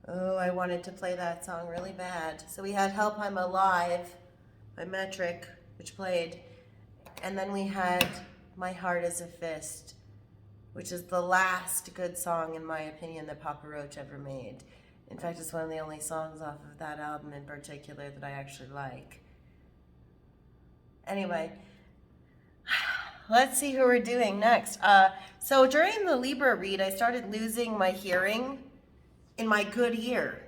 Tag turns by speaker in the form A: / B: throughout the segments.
A: Oh, I wanted to play that song really bad. So we had Help I'm Alive by Metric, which played. And then we had My Heart is a Fist, which is the last good song, in my opinion, that Papa Roach ever made. In fact, it's one of the only songs off of that album in particular that I actually like. Anyway, let's see who we're doing next. So during the Libra read, I started losing my hearing in my good ear.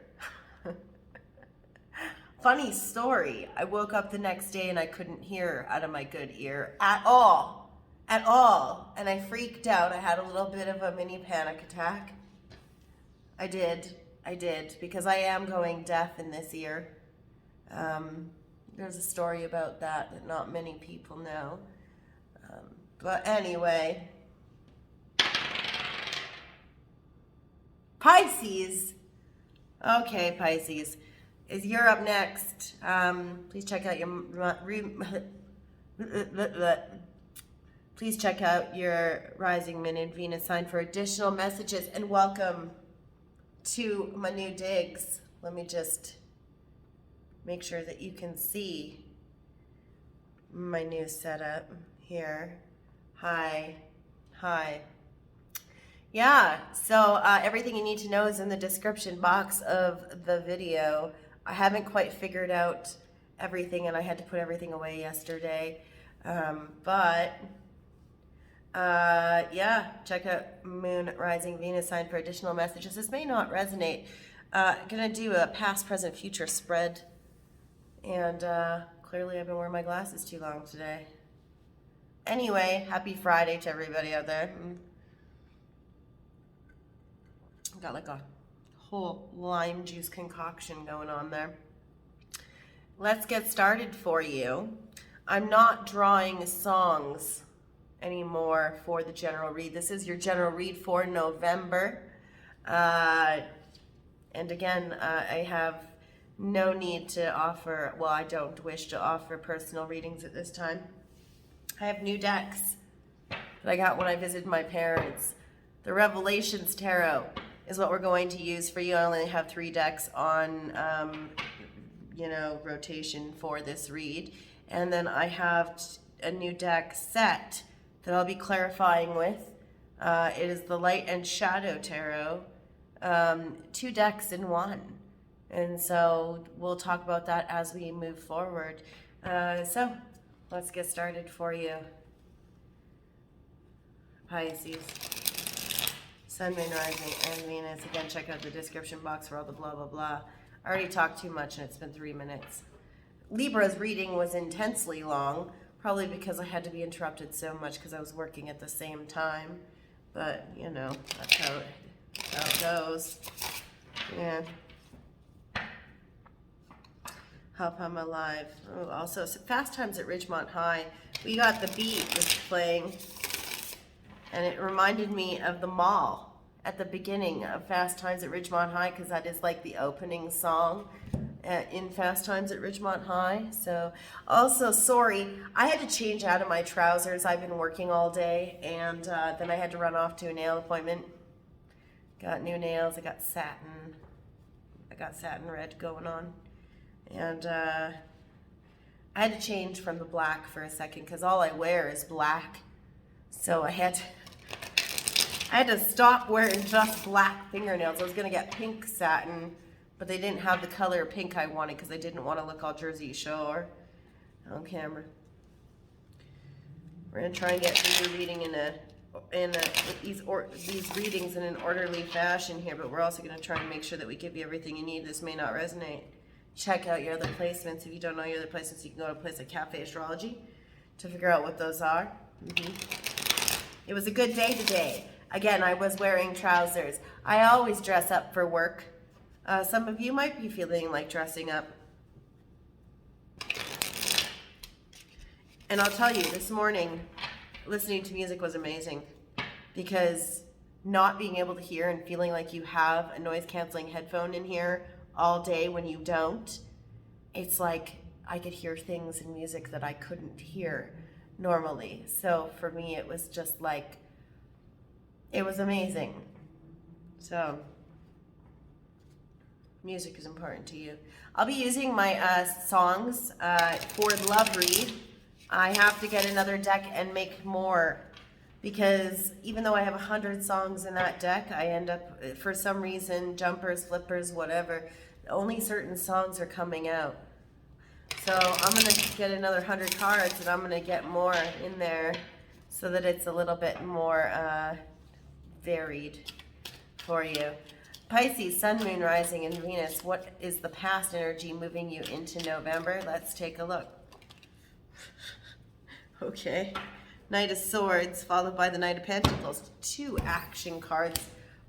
A: Funny story. I woke up the next day and I couldn't hear out of my good ear at all. At all. And I freaked out. I had a little bit of a mini panic attack. I did, because I am going deaf in this ear. There's a story about that not many people know. But anyway, Pisces. Okay, Pisces. You're up next. Please check out please check out your rising moon and Venus sign for additional messages, and welcome to my new digs. Let me just make sure that you can see my new setup here. Hi. Yeah, so everything you need to know is in the description box of the video. I haven't quite figured out everything, and I had to put everything away yesterday. Yeah, check out Moon, Rising, Venus sign for additional messages. This may not resonate. Gonna do a past, present, future spread. And clearly I've been wearing my glasses too long today. Anyway, happy Friday to everybody out there. Got like a whole lime juice concoction going on there. Let's get started for you. I'm not drawing songs anymore for the general read. This is your general read for November. And again, I have no need to offer, well, I don't wish to offer personal readings at this time. I have new decks that I got when I visited my parents. The Revelations Tarot is what we're going to use for you. I only have 3 decks on, rotation for this read. And then I have a new deck set that I'll be clarifying with. It is the Light and Shadow Tarot, 2 decks in 1. And so we'll talk about that as we move forward. So let's get started for you. Pisces. Sun, Moon, Rising, and Venus. Again, check out the description box for all the blah, blah, blah. I already talked too much and it's been 3 minutes. Libra's reading was intensely long, probably because I had to be interrupted so much because I was working at the same time. But, that's how it goes. Yeah. Help I'm Alive. Oh, also, so Fast Times at Ridgemont High. We got the beat was playing, and it reminded me of the mall at the beginning of Fast Times at Ridgemont High, because that is like the opening song in Fast Times at Ridgemont High. So, also, sorry, I had to change out of my trousers. I've been working all day, and then I had to run off to a nail appointment. Got new nails. I got satin red going on. And I had to change from the black for a second because all I wear is black. So I had to stop wearing just black fingernails. I was going to get pink satin, but they didn't have the color pink I wanted because I didn't want to look all Jersey Shore on camera. We're going to try and get through the reading these readings in an orderly fashion here, but we're also going to try and make sure that we give you everything you need. This may not resonate. Check out your other placements. If you don't know your other placements, you can go to a place like Cafe Astrology to figure out what those are. It was a good day today. Again, I was wearing trousers. I always dress up for work. Some of you might be feeling like dressing up. And I'll tell you, this morning, listening to music was amazing, because not being able to hear and feeling like you have a noise-canceling headphone in here all day when you don't, it's like I could hear things in music that I couldn't hear normally. So for me, it was just like, it was amazing. So Music is important to you. I'll be using my songs for love read. I have to get another deck and make more, because even though I have 100 songs in that deck, I end up, for some reason, jumpers, flippers, whatever, only certain songs are coming out. So I'm going to get another 100 cards, and I'm going to get more in there so that it's a little bit more varied for you. Pisces, Sun, Moon, Rising, and Venus. What is the past energy moving you into November? Let's take a look. Okay. Knight of Swords, followed by the Knight of Pentacles. 2 action cards.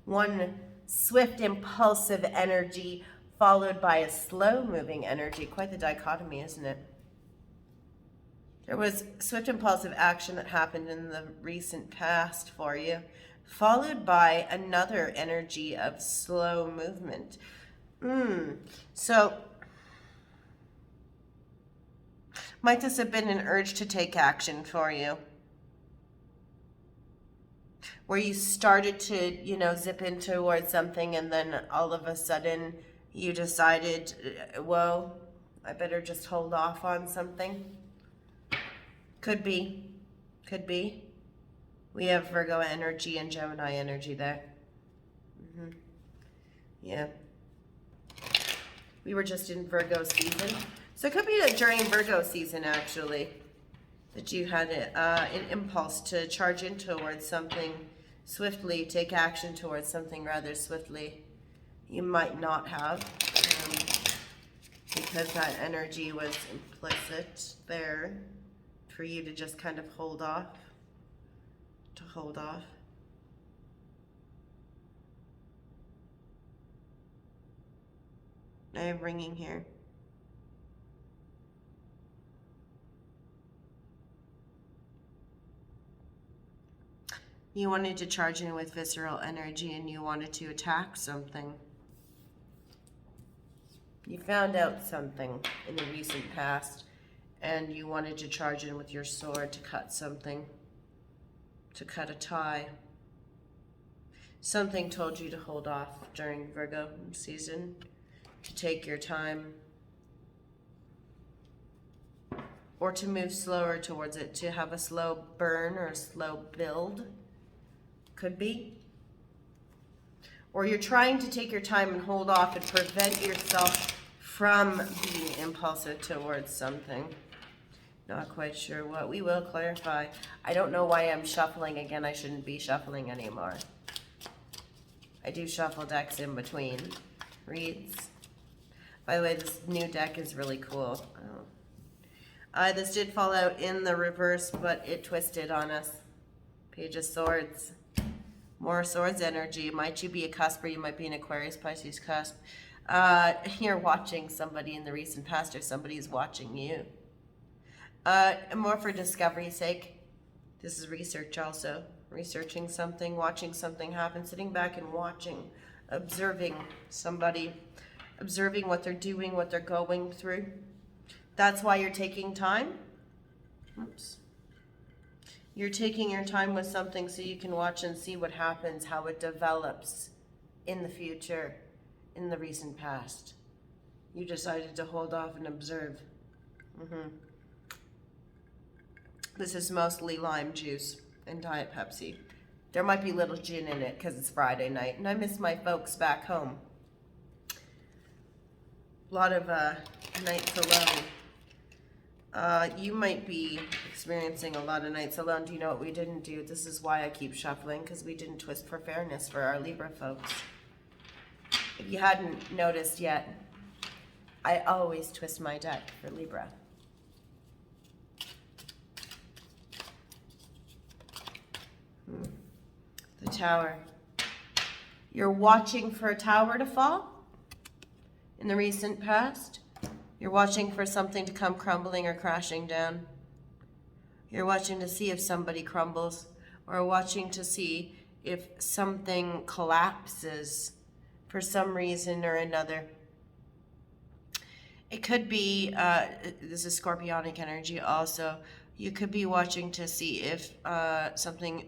A: 1 swift, impulsive energy, followed by a slow-moving energy. Quite the dichotomy, isn't it? There was swift, impulsive action that happened in the recent past for you, followed by another energy of slow movement. So, might this have been an urge to take action for you? Where you started to, you know, zip in towards something, and then all of a sudden you decided, whoa, I better just hold off on something. Could be. Could be. We have Virgo energy and Gemini energy there. Yeah. We were just in Virgo season. So it could be that during Virgo season, actually, that you had an impulse to charge in towards something swiftly, take action towards something rather swiftly. You might not have, because that energy was implicit there for you to just kind of hold off. I have ringing here. You wanted to charge in with visceral energy, and you wanted to attack something. You found out something in the recent past, and you wanted to charge in with your sword to cut something, to cut a tie. Something told you to hold off during Virgo season, to take your time, or to move slower towards it, to have a slow burn or a slow build. Could be. Or you're trying to take your time and hold off and prevent yourself from being impulsive towards something. Not quite sure what. We will clarify. I don't know why I'm shuffling again. I shouldn't be shuffling anymore. I do shuffle decks in between reads. By the way, this new deck is really cool. This did fall out in the reverse, but it twisted on us. Page of Swords. More Swords energy. Might you be a cusp, or you might be an Aquarius, Pisces cusp. You're watching somebody in the recent past, or somebody is watching you. More for discovery's sake. This is research also. Researching something, watching something happen, sitting back and watching, observing somebody, observing what they're doing, what they're going through. That's why you're taking time. Oops. You're taking your time with something so you can watch and see what happens, how it develops in the future, in the recent past. You decided to hold off and observe. This is mostly lime juice and Diet Pepsi. There might be little gin in it because it's Friday night, and I miss my folks back home. A lot of nights alone. You might be experiencing a lot of nights alone. Do you know what we didn't do? This is why I keep shuffling, because we didn't twist for fairness for our Libra folks. If you hadn't noticed yet, I always twist my deck for Libra. The Tower. You're watching for a tower to fall in the recent past. You're watching for something to come crumbling or crashing down. You're watching to see if somebody crumbles, or watching to see if something collapses for some reason or another. It could be, this is scorpionic energy also. You could be watching to see if something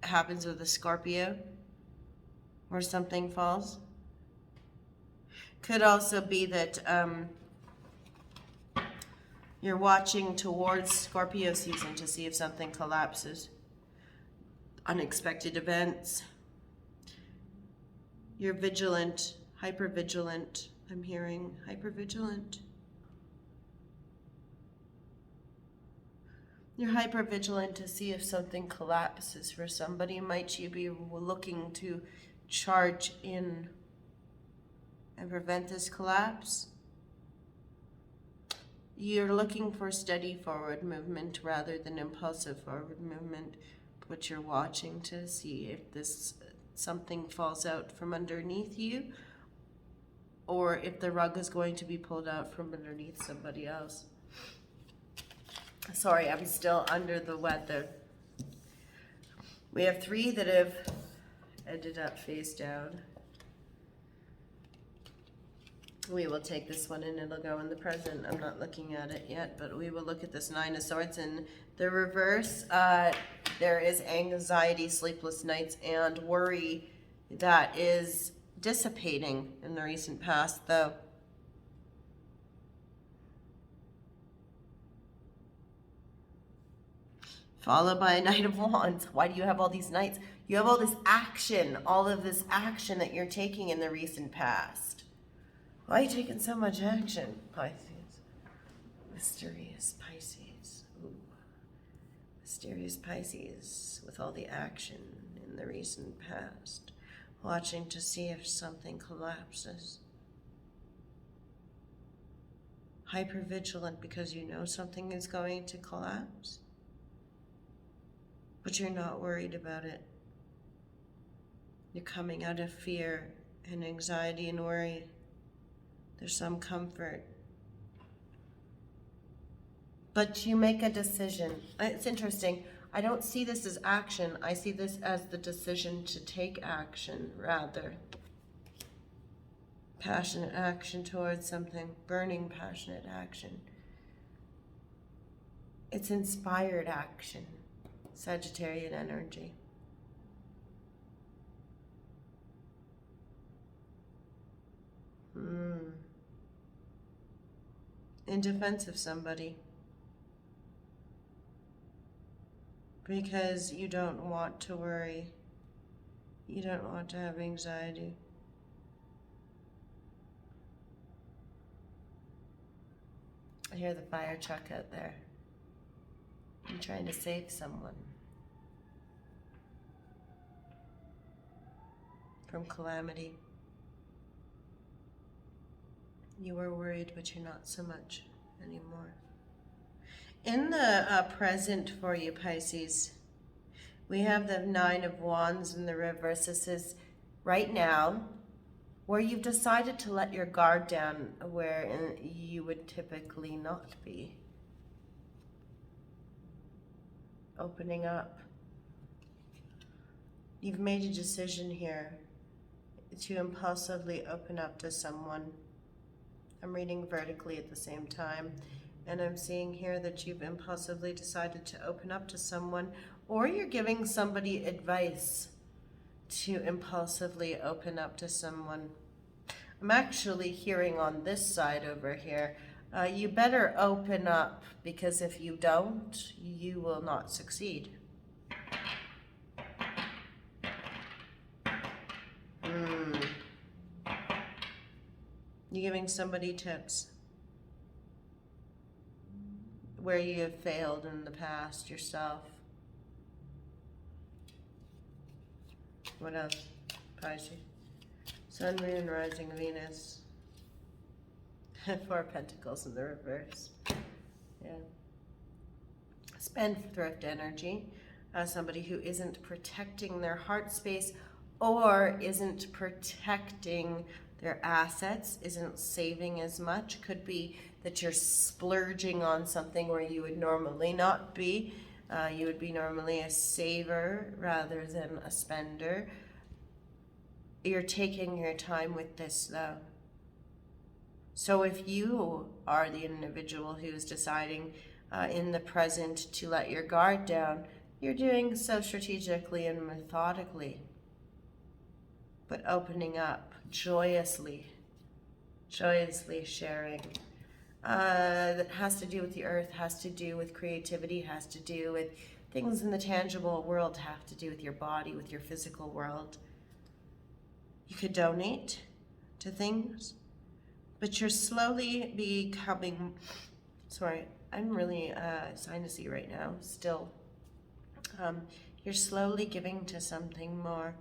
A: happens with a Scorpio, or something falls. Could also be that you're watching towards Scorpio season to see if something collapses. Unexpected events. You're vigilant, hyper-vigilant. I'm hearing hyper-vigilant. You're hyper-vigilant to see if something collapses for somebody. Might you be looking to charge in and prevent this collapse? You're looking for steady forward movement rather than impulsive forward movement, but you're watching to see if this something falls out from underneath you, or if the rug is going to be pulled out from underneath somebody else. Sorry, I'm still under the weather. We have 3 that have ended up face down. We will take this one and it'll go in the present. I'm not looking at it yet, but we will look at this 9 of Swords. In the reverse, there is anxiety, sleepless nights, and worry that is dissipating in the recent past, though. Followed by a Knight of Wands. Why do you have all these knights? You have all this action, all of this action that you're taking in the recent past. Why are you taking so much action, Pisces? Mysterious Pisces. Ooh. Mysterious Pisces with all the action in the recent past. Watching to see if something collapses. Hyper-vigilant because you know something is going to collapse. But you're not worried about it. You're coming out of fear and anxiety and worry. There's some comfort. But you make a decision. It's interesting. I don't see this as action. I see this as the decision to take action, rather. Passionate action towards something. Burning passionate action. It's inspired action. Sagittarian energy. In defense of somebody. Because you don't want to worry. You don't want to have anxiety. I hear the fire truck out there. I'm trying to save someone from calamity. You were worried, but you're not so much anymore. In the present for you, Pisces, we have the 9 of Wands in the reverse. This is right now where you've decided to let your guard down where you would typically not be. Opening up. You've made a decision here to impulsively open up to someone. I'm reading vertically at the same time, and I'm seeing here that you've impulsively decided to open up to someone, or you're giving somebody advice to impulsively open up to someone. I'm actually hearing on this side over here, you better open up, because if you don't, you will not succeed. You're giving somebody tips where you have failed in the past yourself. What else? Pisces. Sun, Moon, Rising, Venus. 4 of Pentacles in the reverse. Yeah. Spendthrift energy. Somebody who isn't protecting their heart space or isn't protecting their assets, isn't saving as much. Could be that you're splurging on something where you would normally not be. You would be normally a saver rather than a spender. You're taking your time with this though. So if you are the individual who's deciding in the present to let your guard down, you're doing so strategically and methodically, but opening up joyously joyously sharing. That has to do with the earth, has to do with creativity, has to do with things in the tangible world, have to do with your body, with your physical world. You could donate to things, but you're slowly becoming, sorry, I'm really sinusy right now still. You're slowly giving to something more.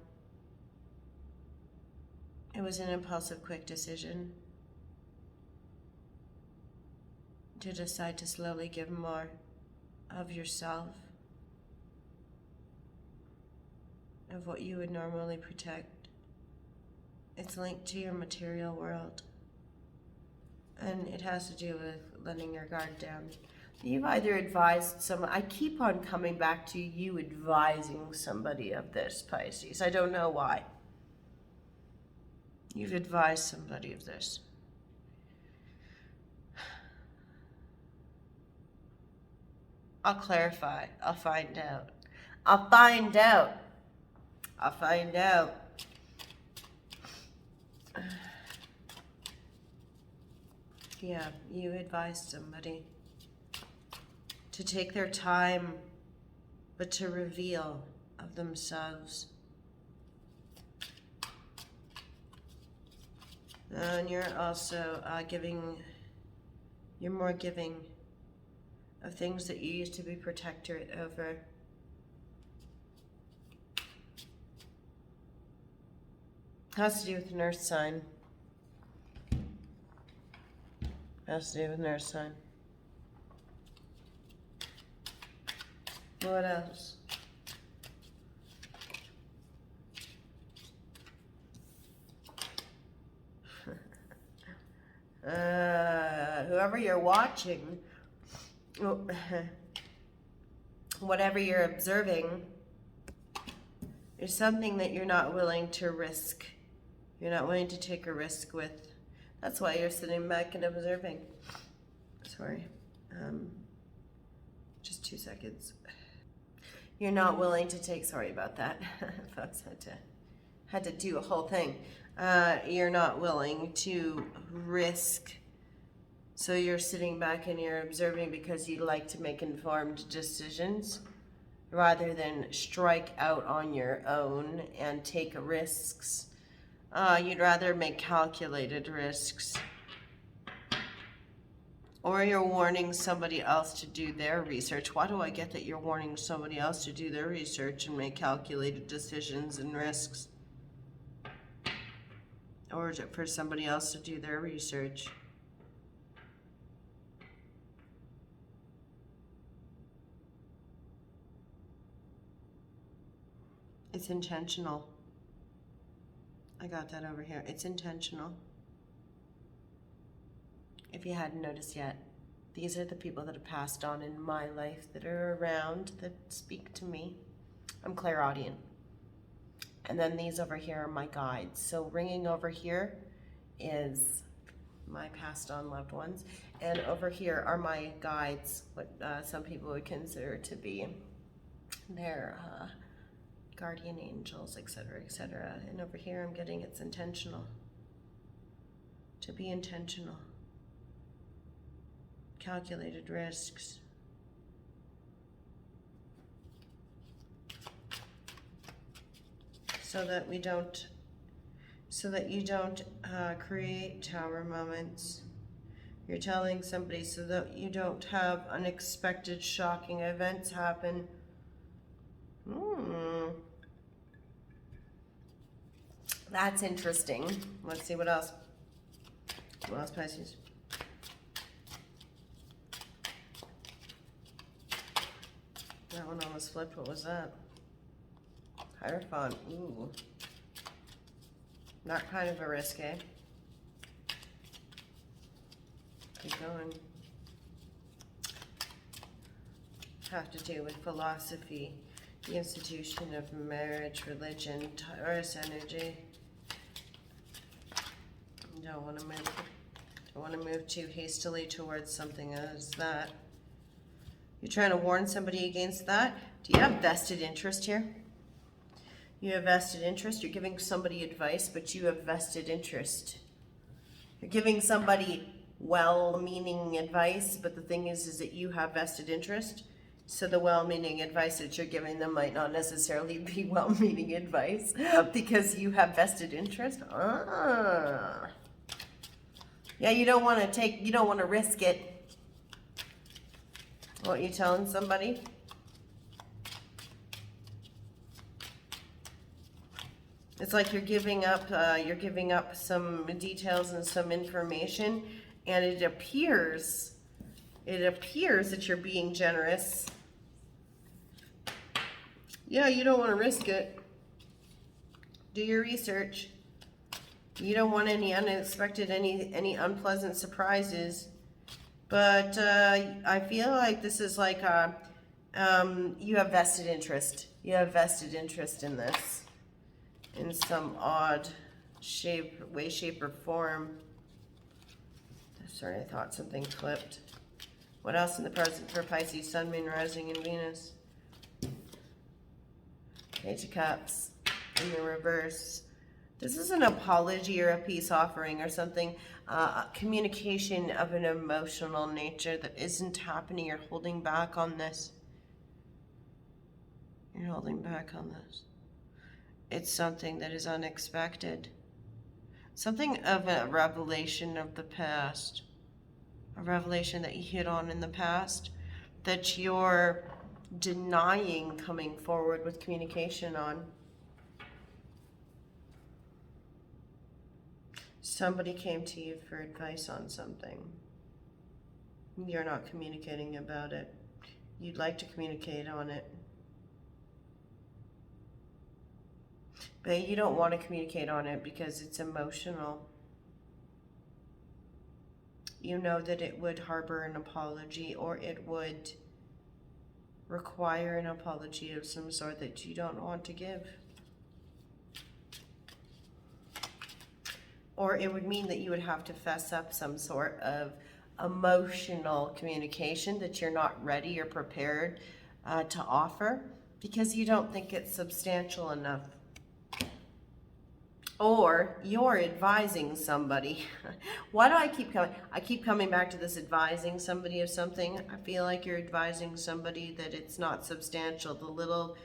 A: It was an impulsive, quick decision to decide to slowly give more of yourself, of what you would normally protect. It's linked to your material world, and it has to do with letting your guard down. You've either advised someone, I keep on coming back to you advising somebody of this, Pisces. I don't know why. You've advised somebody of this. I'll clarify. I'll find out. I'll find out. I'll find out. Yeah, you advised somebody to take their time, but to reveal of themselves. And you're also you're more giving of things that you used to be protectorate over. Has to do with an earth sign. Has to do with an earth sign. What else? Whoever you're watching, whatever you're observing, is something that you're not willing to risk. You're not willing to take a risk with. That's why you're sitting back and observing. Sorry. Just 2 seconds. You're not willing to take, sorry about that. Folks had to do a whole thing. You're not willing to risk. So you're sitting back and you're observing because you like to make informed decisions rather than strike out on your own and take risks. You'd rather make calculated risks. Or you're warning somebody else to do their research. Why do I get that you're warning somebody else to do their research and make calculated decisions and risks? Or is it for somebody else to do their research? It's intentional. I got that over here. It's intentional. If you hadn't noticed yet, these are the people that have passed on in my life that are around, that speak to me. I'm clairaudient. And then these over here are my guides. So ringing over here is my passed on loved ones. And over here are my guides, what some people would consider to be their guardian angels, etc., etc. And over here I'm getting it's intentional. To be intentional. Calculated risks. So that you don't create tower moments. You're telling somebody so that you don't have unexpected, shocking events happen. That's interesting. Let's see what else. What else, Pisces? That one almost flipped. What was that? Hierophant. Ooh. Not kind of a risk, eh? Keep going. Have to do with philosophy, the institution of marriage, religion, Taurus energy. Don't want to move too hastily towards something as that. You're trying to warn somebody against that. Do you have vested interest here? You have vested interest. You're giving somebody advice, but you have vested interest. You're giving somebody well-meaning advice, but the thing is that you have vested interest. So the well-meaning advice that you're giving them might not necessarily be well-meaning advice because you have vested interest. Yeah, you don't want to risk it. What are you telling somebody? It's like you're giving up some details and some information, and it appears that you're being generous. Yeah, you don't want to risk it. Do your research. You don't want any unexpected, any unpleasant surprises. But I feel like this is like you have vested interest. You have vested interest in this in some odd way, shape, or form. Sorry, I thought something clipped. What else in the present for Pisces, Sun, Moon, Rising, and Venus? Page of Cups in the reverse. This is an apology or a peace offering or something. Communication of an emotional nature that isn't happening. You're holding back on this. You're holding back on this. It's something that is unexpected. Something of a revelation of the past. A revelation that you hit on in the past that you're denying coming forward with communication on. Somebody came to you for advice on something. You're not communicating about it. You'd like to communicate on it. But you don't want to communicate on it because it's emotional. You know that it would harbor an apology, or it would require an apology of some sort that you don't want to give. Or it would mean that you would have to fess up some sort of emotional communication that you're not ready or prepared to offer because you don't think it's substantial enough. Or you're advising somebody. Why do I keep coming? I keep coming back to this advising somebody of something. I feel like you're advising somebody that it's not substantial. The little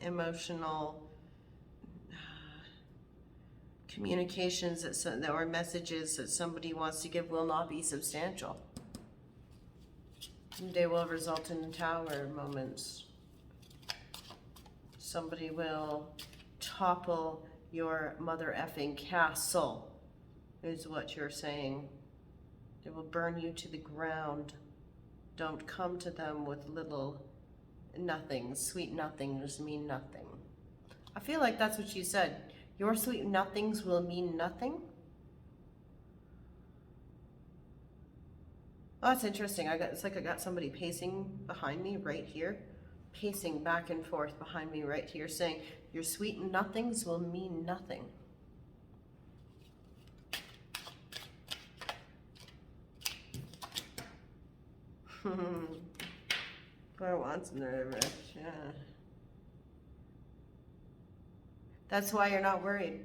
A: emotional communications that or messages that somebody wants to give will not be substantial. They will result in tower moments. Somebody will topple your mother effing castle, is what you're saying. They will burn you to the ground. Don't come to them with little nothings. Sweet nothings mean nothing. I feel like that's what you said. Your sweet nothings will mean nothing. Oh, that's interesting. It's like I got somebody pacing behind me right here. Pacing back and forth behind me right here, saying, your sweet nothings will mean nothing. For once in the reverse, yeah. That's why you're not worried,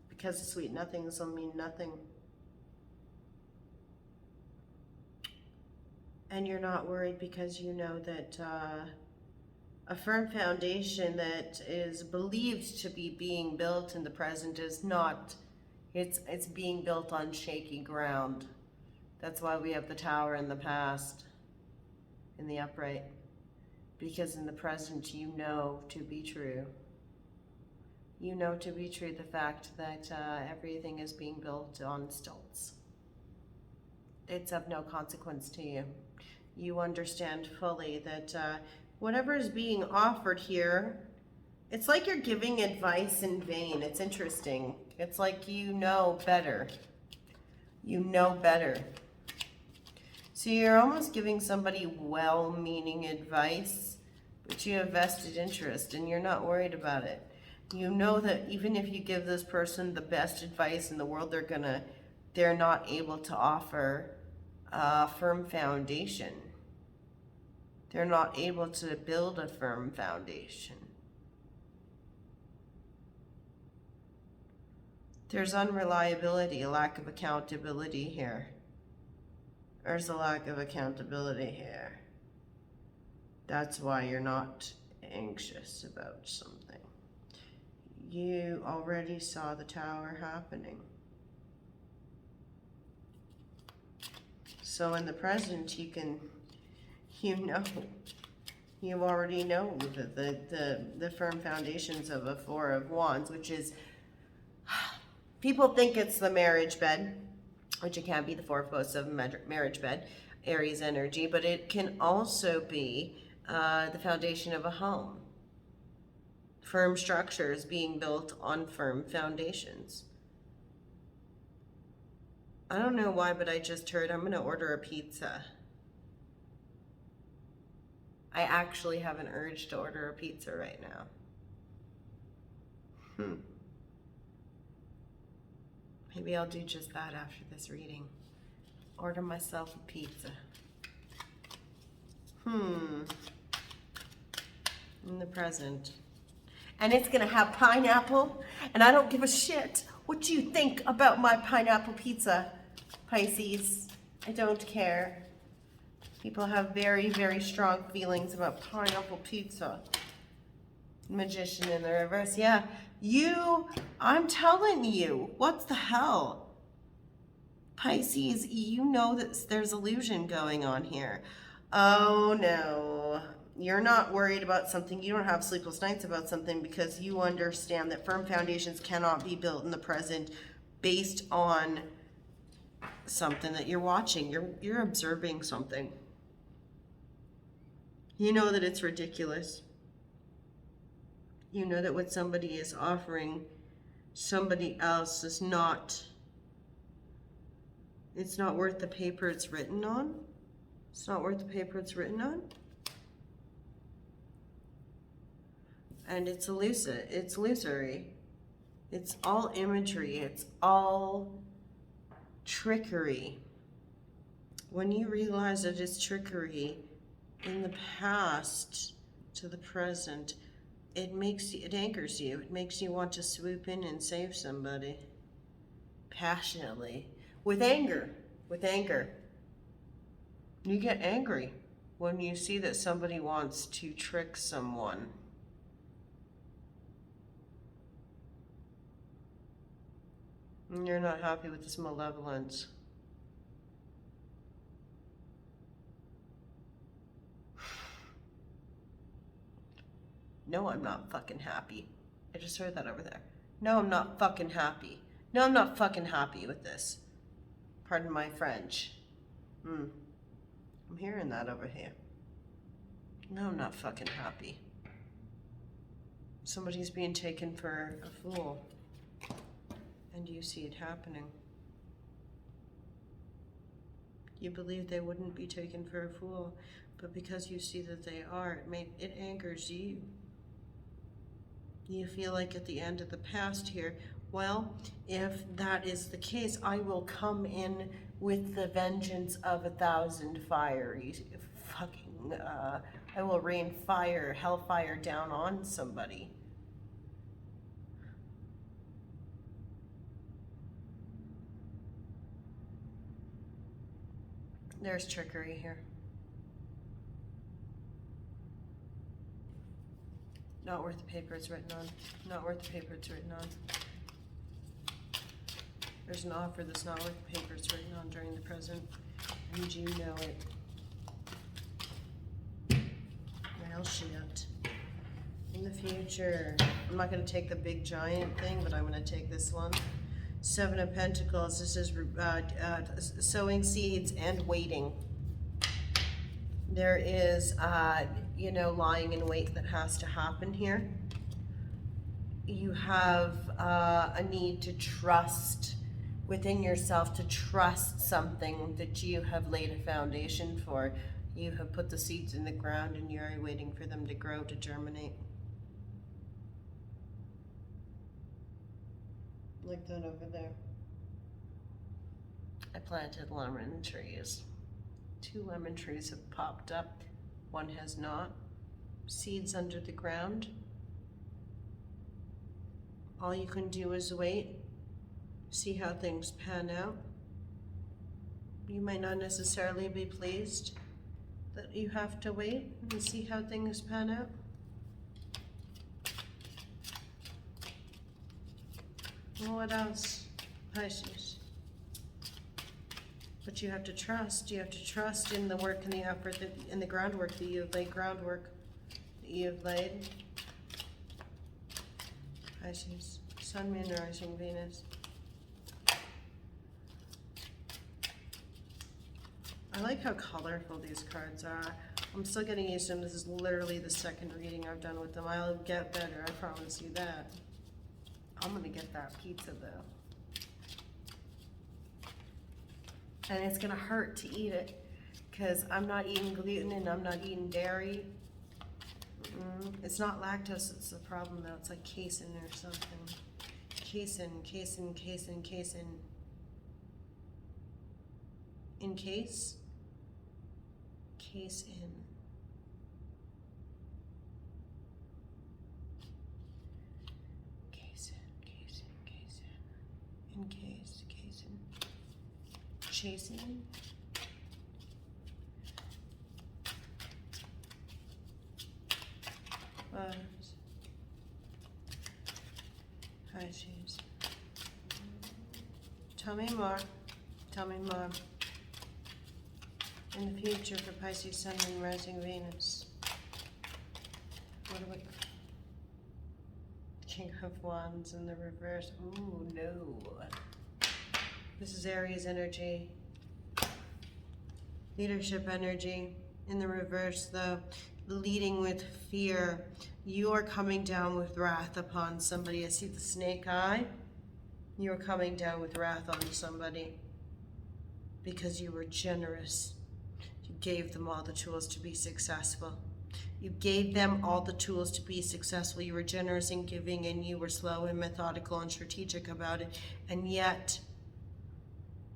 A: because the sweet nothings will mean nothing. And you're not worried because you know that a firm foundation that is believed to be being built in the present is not. It's being built on shaky ground. That's why we have the tower in the past, in the upright. Because in the present you know to be true. You know to be true the fact that everything is being built on stilts. It's of no consequence to you. You understand fully that whatever is being offered here, it's like you're giving advice in vain. It's interesting. It's like you know better. You know better. So you're almost giving somebody well-meaning advice, but you have vested interest and you're not worried about it. You know that even if you give this person the best advice in the world, they're not able to offer a firm foundation. They're not able to build a firm foundation. There's unreliability, a lack of accountability here. There's a lack of accountability here. That's why you're not anxious about something. You already saw the Tower happening. So in the present, you already know the firm foundations of a Four of Wands, which is, people think it's the marriage bed, which it can be the Four of Ghosts of marriage bed, Aries energy, but it can also be the foundation of a home. Firm structures being built on firm foundations. I don't know why, but I just heard I'm going to order a pizza. I actually have an urge to order a pizza right now. Maybe I'll do just that after this reading. Order myself a pizza. In the present. And it's gonna have pineapple, and I don't give a shit what you think about my pineapple pizza, Pisces. I don't care. People have very, very strong feelings about pineapple pizza. Magician in the reverse. Yeah, I'm telling you, what the hell? Pisces, you know that there's illusion going on here. Oh no. You're not worried about something. You don't have sleepless nights about something because you understand that firm foundations cannot be built in the present based on something that you're watching. You're observing something. You know that it's ridiculous. You know that what somebody is offering somebody else is not, it's not worth the paper it's written on. It's not worth the paper it's written on. And it's illusory. It's all imagery. It's all trickery. When you realize that it's trickery in the past to the present, it anchors you. It makes you want to swoop in and save somebody. Passionately. With anger. You get angry when you see that somebody wants to trick someone. And you're not happy with this malevolence. No, I'm not fucking happy. I just heard that over there. No, I'm not fucking happy. No, I'm not fucking happy with this. Pardon my French. I'm hearing that over here. No, I'm not fucking happy. Somebody's being taken for a fool. And you see it happening. You believe they wouldn't be taken for a fool, but because you see that they are, it angers you. You feel like at the end of the past here, well, if that is the case, I will come in with the vengeance of 1,000 fiery fucking, I will rain fire, hellfire down on somebody. There's trickery here. Not worth the paper it's written on. Not worth the paper it's written on. There's an offer that's not worth the paper it's written on during the present, and you know it. Well, shit. In the future, I'm not going to take the big giant thing, but I'm going to take this one. 7 of Pentacles. This is sowing seeds and waiting. There is, lying in wait that has to happen here. You have a need to trust within yourself, to trust something that you have laid a foundation for. You have put the seeds in the ground and you're waiting for them to grow, to germinate. Like that over there. I planted lemon trees. 2 lemon trees have popped up. 1 has not. Seeds under the ground. All you can do is wait. See how things pan out. You might not necessarily be pleased that you have to wait and see how things pan out. Well, what else, Pisces? But you have to trust. You have to trust in the work and the effort, in the groundwork that you have laid, Pisces, Sun, Moon, Rising, Venus. I like how colorful these cards are. I'm still getting used to them. This is literally the second reading I've done with them. I'll get better, I promise you that. I'm gonna get that pizza though. And it's gonna hurt to eat it because I'm not eating gluten and I'm not eating dairy. It's not lactose, it's the problem though. It's like casein or something. Casein. In case? Case in. In case, chasing. Pisces. Tell me more. In the future for Pisces, Sun, and Rising Venus. What do we? King of Wands in the reverse. Ooh, no. This is Aries energy. Leadership energy. In the reverse, though, leading with fear. You are coming down with wrath upon somebody. I see the snake eye. You are coming down with wrath on somebody because you were generous. You gave them all the tools to be successful. You gave them all the tools to be successful. You were generous in giving, and you were slow and methodical and strategic about it. And yet,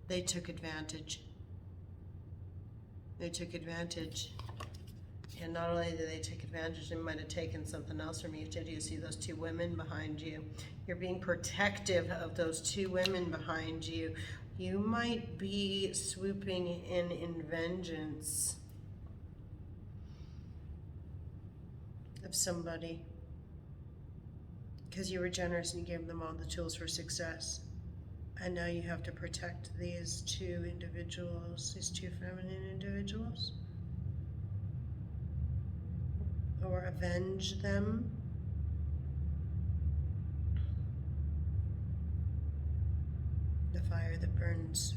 A: they took advantage. They took advantage. And not only did they take advantage, they might have taken something else from you. Did you see those two women behind you? You're being protective of those two women behind you. You might be swooping in vengeance of somebody because you were generous and you gave them all the tools for success. And now you have to protect these two individuals, these two feminine individuals, or avenge them. The fire that burns.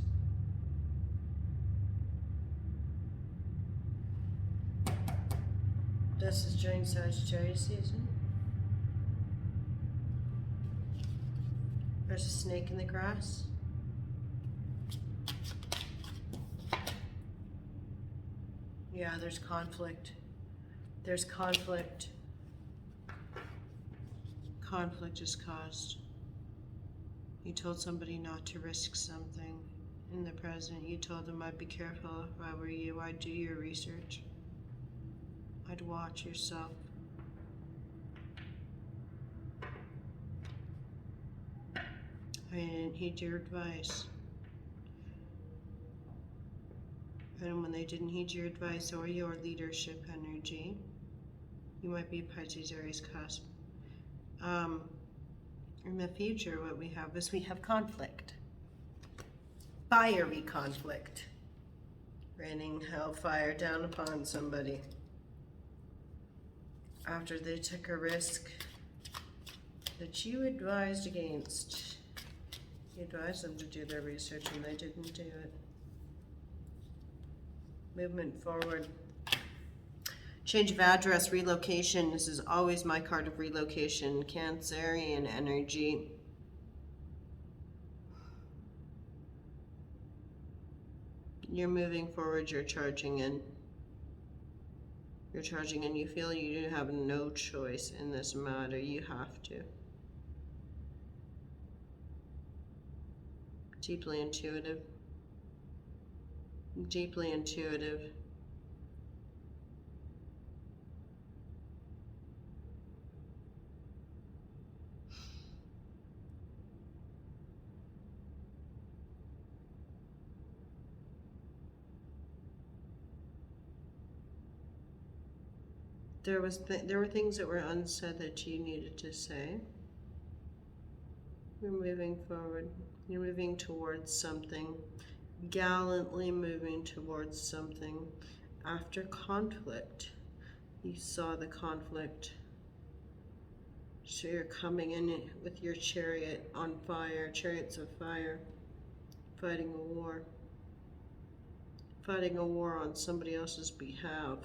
A: This is during Sagittarius season. There's a snake in the grass. Yeah, there's conflict. There's conflict. Conflict is caused. You told somebody not to risk something in the present. You told them, I'd be careful if I were you. I'd do your research. I'd watch yourself. I didn't heed your advice. And when they didn't heed your advice or your leadership energy, you might be Pisces, Aries cusp. In the future, what we have is we have conflict. Fiery conflict. Raining hellfire down upon somebody after they took a risk that you advised against. You advised them to do their research and they didn't do it. Movement forward. Change of address, relocation. This is always my card of relocation. Cancerian energy. You're moving forward, you're charging in. You're charging in. You feel you have no choice in this matter. You have to. Deeply intuitive. Deeply intuitive.
B: There were things that were unsaid that you needed to say. You're moving forward. You're moving towards something. Gallantly moving towards something. After conflict, you saw the conflict. So you're coming in with your chariot on fire, chariots of fire, fighting a war. Fighting a war on somebody else's behalf.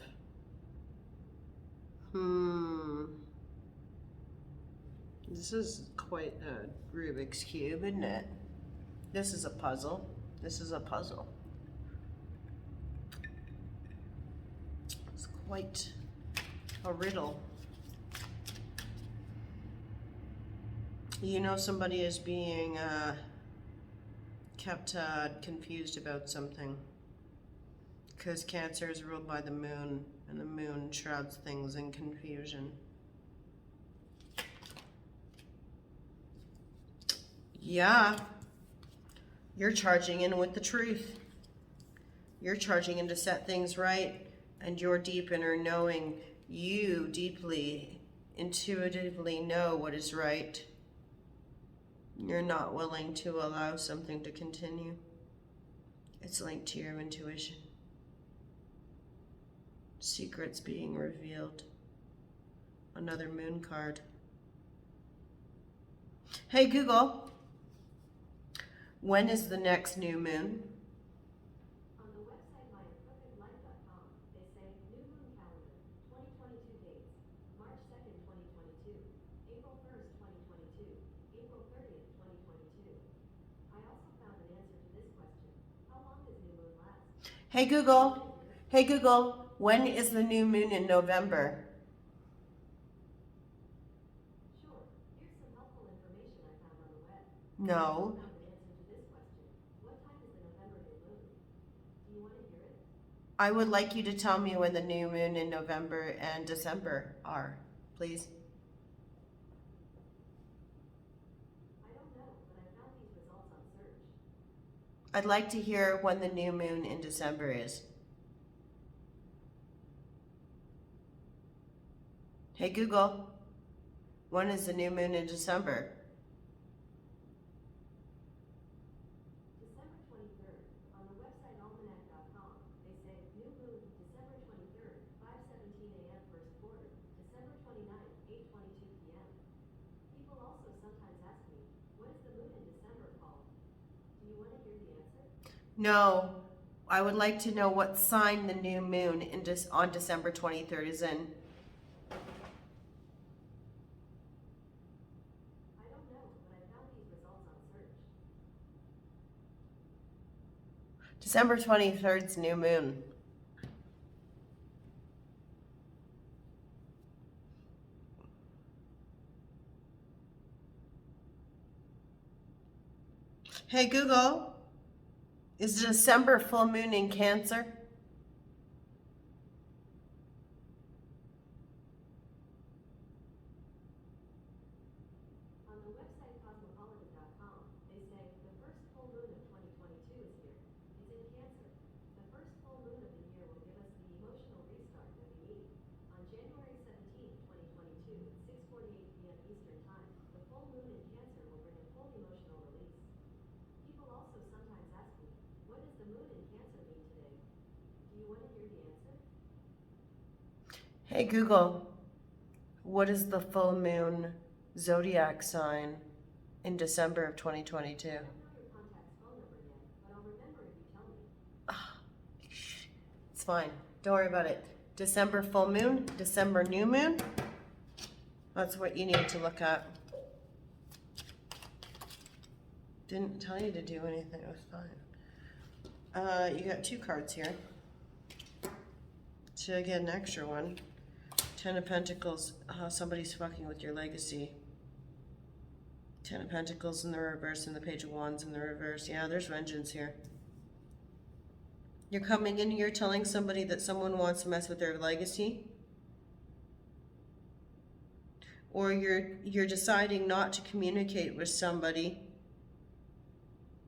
B: This is quite a Rubik's Cube, isn't it? This is a puzzle. This is a puzzle. It's quite a riddle. You know somebody is being kept confused about something. Because Cancer is ruled by the moon, and the moon shrouds things in confusion. Yeah, you're charging in with the truth. You're charging in to set things right, and your deep inner knowing, you deeply, intuitively know what is right. You're not willing to allow something to continue. It's linked to your intuition. Secrets being revealed. Another moon card. Hey Google, when is the next new moon?
C: On the website myperfectlife.com, they say new moon calendar, 2022 dates, March 2nd, 2022, April 1st, 2022, April 30th, 2022. I also found an answer to this question. How long does new moon last?
A: Hey Google, when is the new moon in November?
C: Sure. Here's some helpful information I found on the web.
A: No.
C: I found an answer to this question. What time is the November new moon? Do you want to hear it?
A: I would like you to tell me when the new moon in November and December are, please.
C: I don't know, but I found these results on search.
A: I'd like to hear when the new moon in December is. Hey Google, when is the new moon in December?
C: December 23rd. On the website almanac.com, they say new moon December 23rd, 5:17 a.m. first quarter, December 29th, 8:22 p.m. People also sometimes ask me, what is the moon in December called? Do you want to hear the answer?
A: No, I would like to know what sign the new moon on December 23rd is in.
C: I don't know, but I found these results on search.
A: December 23rd's new moon. Hey Google, is December full moon in Cancer?
C: On the website cosmopolitan.com, they say the first full moon of 2022 is here. It's in Cancer. The first full moon of the year will give us the emotional restart that we need. On January 17th, 2022, at 6:48 p.m. Eastern Time, the full moon in Cancer will bring a full emotional release. People also sometimes ask me, what does the moon in Cancer mean today? Do you want to hear the answer?
A: Hey Google, what is the full moon zodiac sign in December of 2022?
C: I don't know your contact's phone number yet, but I'll remember if you tell me.
A: It's fine. Don't worry about it. December full moon, December new moon. That's what you need to look at. Didn't tell you to do anything. It was fine. You got two cards here. So I get an extra one. 10 of Pentacles. Somebody's fucking with your legacy. 10 of Pentacles in the reverse and the Page of Wands in the reverse. Yeah, there's vengeance here. You're coming in, you're telling somebody that someone wants to mess with their legacy. Or you're deciding not to communicate with somebody.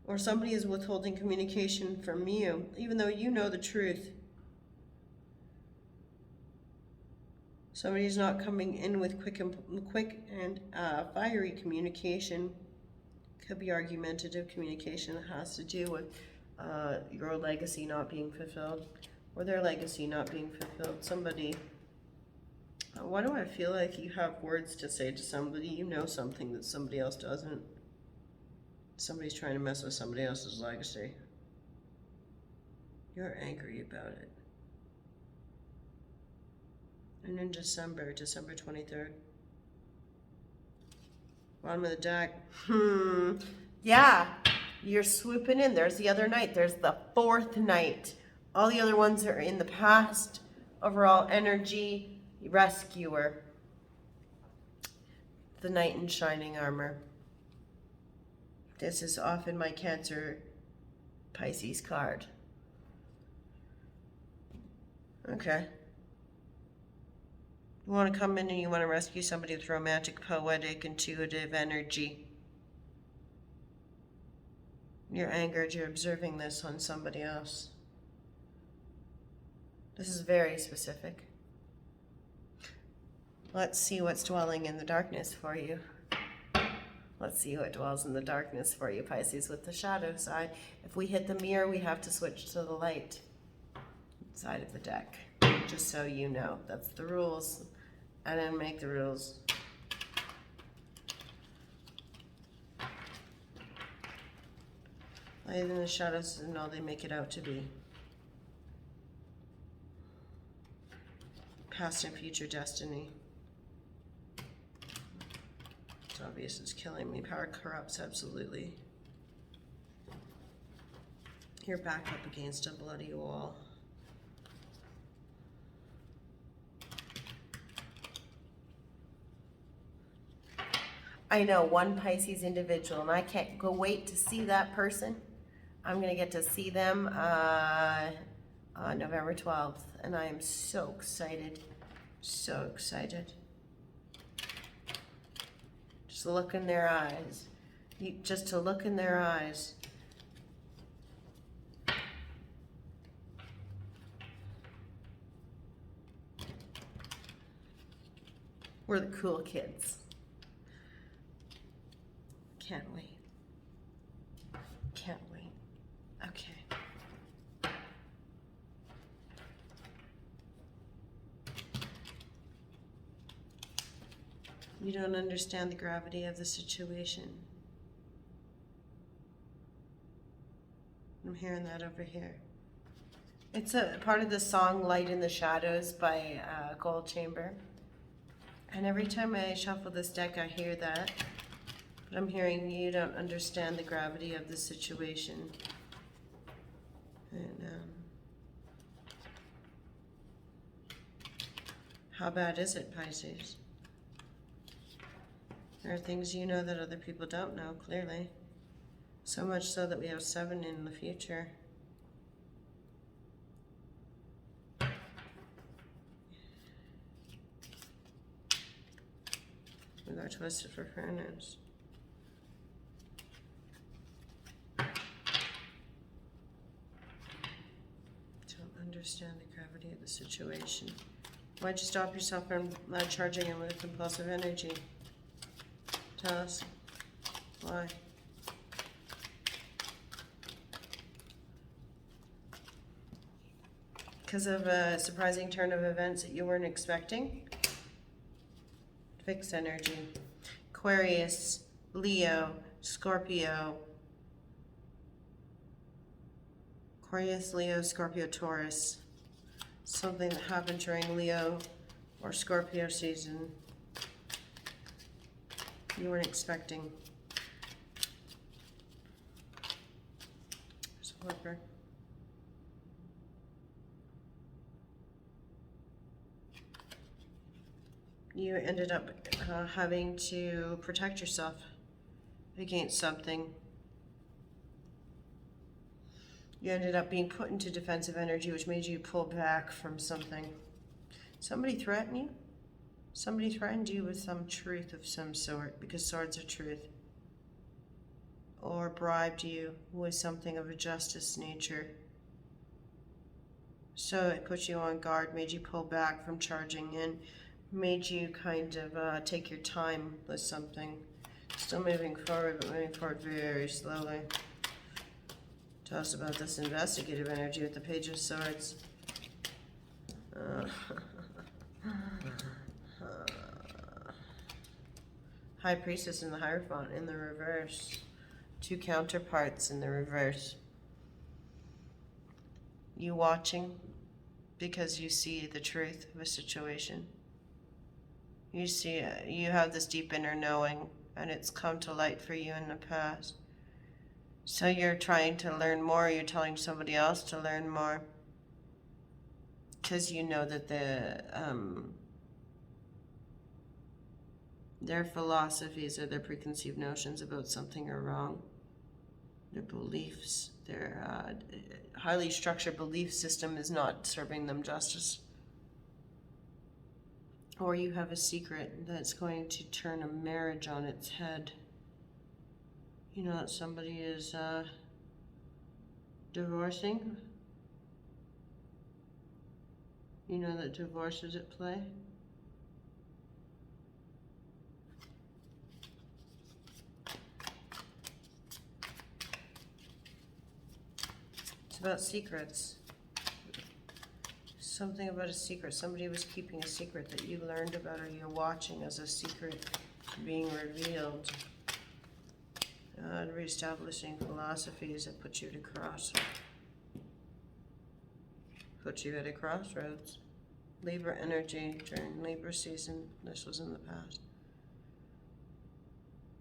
A: Or somebody is withholding communication from you, even though you know the truth.
B: Somebody's not coming in with quick and fiery communication. Could be argumentative communication that has to do with your legacy not being fulfilled, or their legacy not being fulfilled. Somebody, why do I feel like you have words to say to somebody? You know something that somebody else doesn't. Somebody's trying to mess with somebody else's legacy. You're angry about it. And in December 23rd. Bottom of the deck.
A: Yeah, you're swooping in. There's the other knight. There's the fourth knight. All the other ones are in the past. Overall energy, rescuer. The knight in shining armor. This is often my Cancer Pisces card. Okay. You want to come in and you want to rescue somebody with romantic, poetic, intuitive energy. You're angered, you're observing this on somebody else. This is very specific. Let's see what's dwelling in the darkness for you. Let's see what dwells in the darkness for you, Pisces, with the shadow side. If we hit the mirror, we have to switch to the light side of the deck. Just so you know, that's the rules. I didn't make the rules. Light in the shadows and all they make it out to be. Past and future destiny. It's obvious it's killing me. Power corrupts, absolutely. You're back up against a bloody wall. I know one Pisces individual, and I can't go wait to see that person. I'm going to get to see them on November 12th, and I am so excited. So excited. Just look in their eyes. Just to look in their eyes. We're the cool kids. Can't wait. Can't wait. Okay. You don't understand the gravity of the situation. I'm hearing that over here. It's a part of the song Light in the Shadows by Gold Chamber. And every time I shuffle this deck, I hear that. But I'm hearing you don't understand the gravity of the situation. And how bad is it, Pisces? There are things you know that other people don't know, clearly. So much so that we have 7 in the future. We got twisted for fairness. Understand the gravity of the situation. Why'd you stop yourself from charging him with compulsive energy? Tell us. Why? Because of a surprising turn of events that you weren't expecting? Fixed energy. Aquarius, Leo, Scorpio. Aquarius, Leo, Scorpio, Taurus. Something that happened during Leo or Scorpio season you weren't expecting. There's a worker. You ended up having to protect yourself against something. You ended up being put into defensive energy, which made you pull back from something. Somebody threatened you? Somebody threatened you with some truth of some sort, because swords are truth. Or bribed you with something of a justice nature. So it put you on guard, made you pull back from charging in,
B: made you kind of take your time with something. Still moving forward, but moving forward very slowly. Tell us about this investigative energy with the Page of Swords. High Priestess and the Hierophant in the reverse. Two counterparts in the reverse. You watching because you see the truth of a situation. You see, you have this deep inner knowing, and it's come to light for you in the past. So you're trying to learn more. You're telling somebody else to learn more. Because you know that their philosophies or their preconceived notions about something are wrong. Their beliefs, their highly structured belief system is not serving them justice. Or you have a secret that's going to turn a marriage on its head. You know that somebody is divorcing. You know that divorce is at play. It's about secrets. Something about a secret. Somebody was keeping a secret that you learned about or you're watching as a secret being revealed. Reestablishing philosophies that put you at a crossroads. Libra energy during Libra season. This was in the past.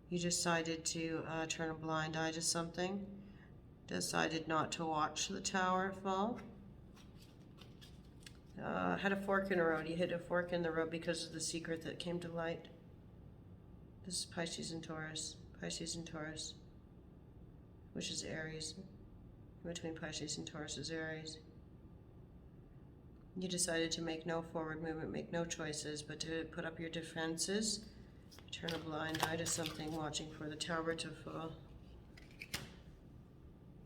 B: You decided to turn a blind eye to something. Decided not to watch the tower fall. Had a fork in the road. You hit a fork in the road because of the secret that came to light. This is Pisces and Taurus. Pisces and Taurus, which is Aries. Between Pisces and Taurus is Aries. You decided to make no forward movement, make no choices, but to put up your defenses, turn a blind eye to something, watching for the tower to fall.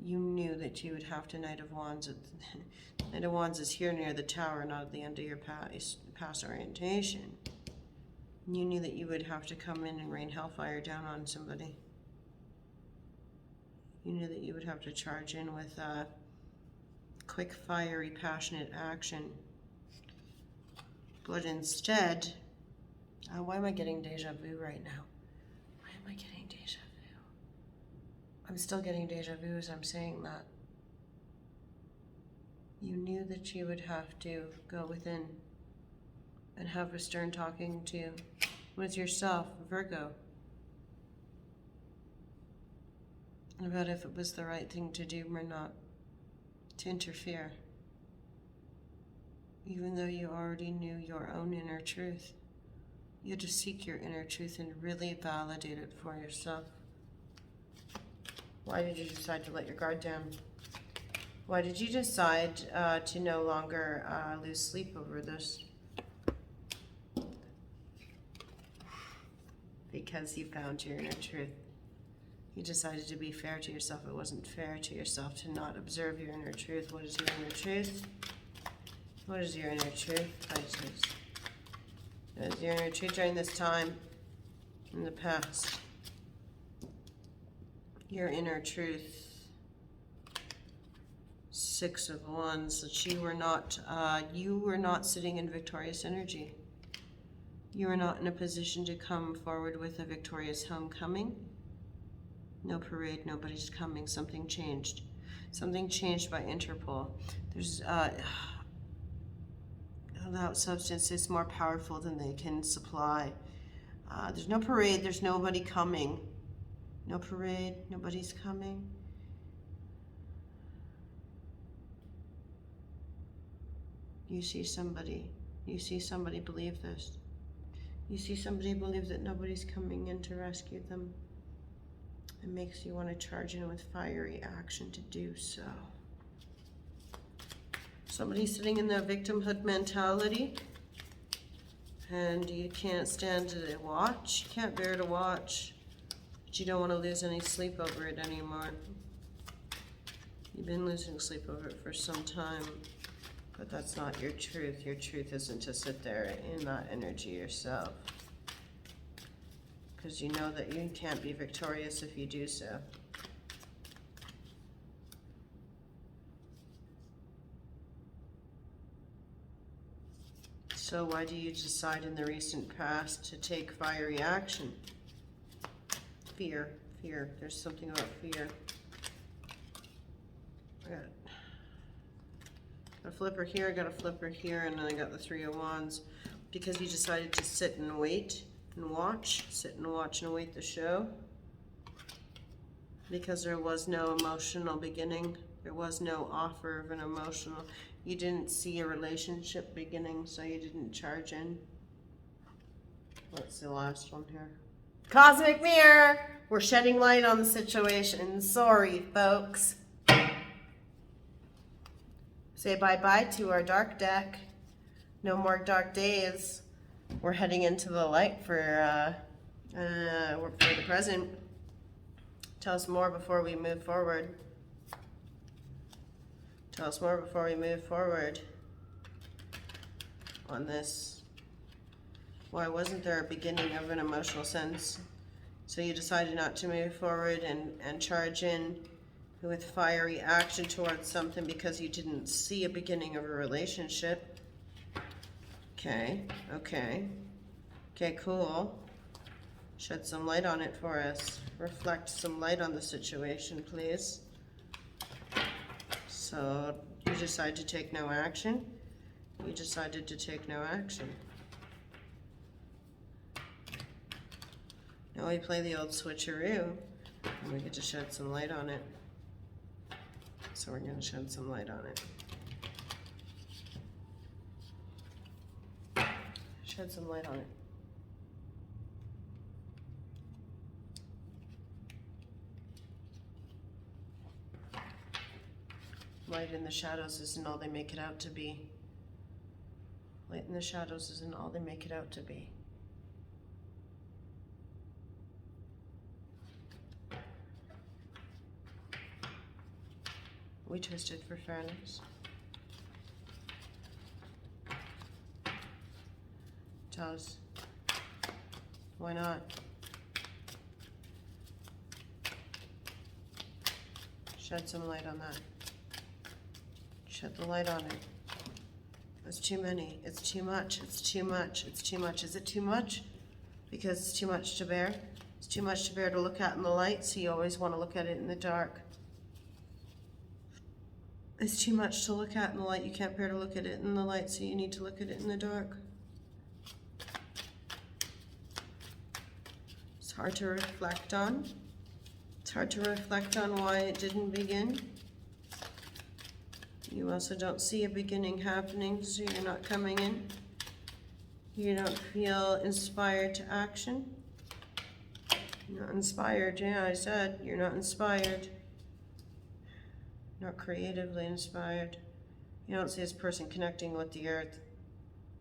B: You knew that you would have to Knight of Wands. Knight of Wands is here near the tower, not at the end of your past orientation. You knew that you would have to come in and rain hellfire down on somebody. You knew that you would have to charge in with quick, fiery, passionate action. But instead, why am I getting deja vu right now? Why am I getting deja vu? I'm still getting deja vu as I'm saying that. You knew that you would have to go within and have a stern talking to with yourself, Virgo, about if it was the right thing to do or not, to interfere, even though you already knew your own inner truth. You had to seek your inner truth and really validate it for yourself. Why did you decide to let your guard down? Why did you decide to no longer lose sleep over this? Because you found your inner truth. You decided to be fair to yourself. It wasn't fair to yourself to not observe your inner truth. What is your inner truth? What is your inner truth, Pisces? What is your inner truth during this time in the past? Your inner truth. Six of Wands. That you were not sitting in victorious energy. You are not in a position to come forward with a victorious homecoming. No parade, nobody's coming. Something changed. Something changed by Interpol. There's that substance is more powerful than they can supply. There's no parade, there's nobody coming. No parade, nobody's coming. You see somebody believe this. You see somebody believe that nobody's coming in to rescue them. It makes you want to charge in with fiery action to do so. Somebody's sitting in the victimhood mentality, and you can't stand to watch. You can't bear to watch, but you don't want to lose any sleep over it anymore. You've been losing sleep over it for some time. But that's not your truth. Your truth isn't to sit there in that energy yourself. Because you know that you can't be victorious if you do so. So why do you decide in the recent past to take fiery action? Fear. Fear. There's something about fear. I got a flipper here, I got a flipper here, and then I got the Three of Wands. Because you decided to sit and wait and watch. Sit and watch and wait the show. Because there was no emotional beginning. There was no offer of an emotional. You didn't see a relationship beginning, so you didn't charge in. What's the last one here?
A: Cosmic mirror. We're shedding light on the situation. Sorry, folks. Say bye-bye to our dark deck. No more dark days. We're heading into the light for the present. Tell us more before we move forward. Tell us more before we move forward on this. Why wasn't there a beginning of an emotional sense? So you decided not to move forward and charge in with fiery action towards something because you didn't see a beginning of a relationship. Okay, okay. Okay, cool. Shed some light on it for us. Reflect some light on the situation, please. So you decide to take no action. You decided to take no action. Now we play the old switcheroo, and we get to shed some light on it. So we're going to shed some light on it. Shed some light on it. Light in the shadows isn't all they make it out to be. Light in the shadows isn't all they make it out to be. We twisted for fairness. Tell us. Why not? Shed some light on that. Shed the light on it. It's too many. It's too much. It's too much. It's too much. Is it too much? Because it's too much to bear? It's too much to bear to look at in the light, so you always want to look at it in the dark. It's too much to look at in the light. You can't bear to look at it in the light, so you need to look at it in the dark. It's hard to reflect on. It's hard to reflect on why it didn't begin. You also don't see a beginning happening, so you're not coming in. You don't feel inspired to action. You're not inspired, yeah, I said, you're not inspired. Not creatively inspired. You don't see this person connecting with the earth.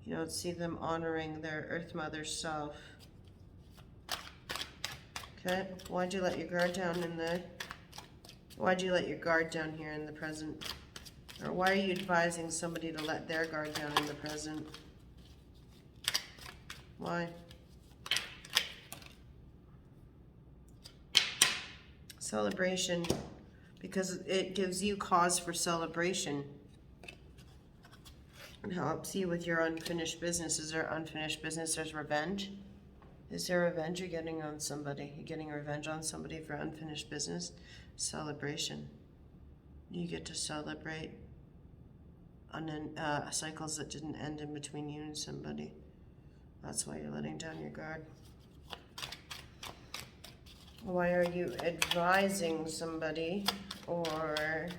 A: You don't see them honoring their Earth Mother self. Okay, why'd you let your guard down why'd you let your guard down here in the present? Or why are you advising somebody to let their guard down in the present? Why? Celebration. Because it gives you cause for celebration. It helps you with your unfinished business. Is there unfinished business? There's revenge. Is there revenge you're getting on somebody? You're getting revenge on somebody for unfinished business? Celebration. You get to celebrate cycles that didn't end in between you and somebody. That's why you're letting down your guard. Why are you advising somebody or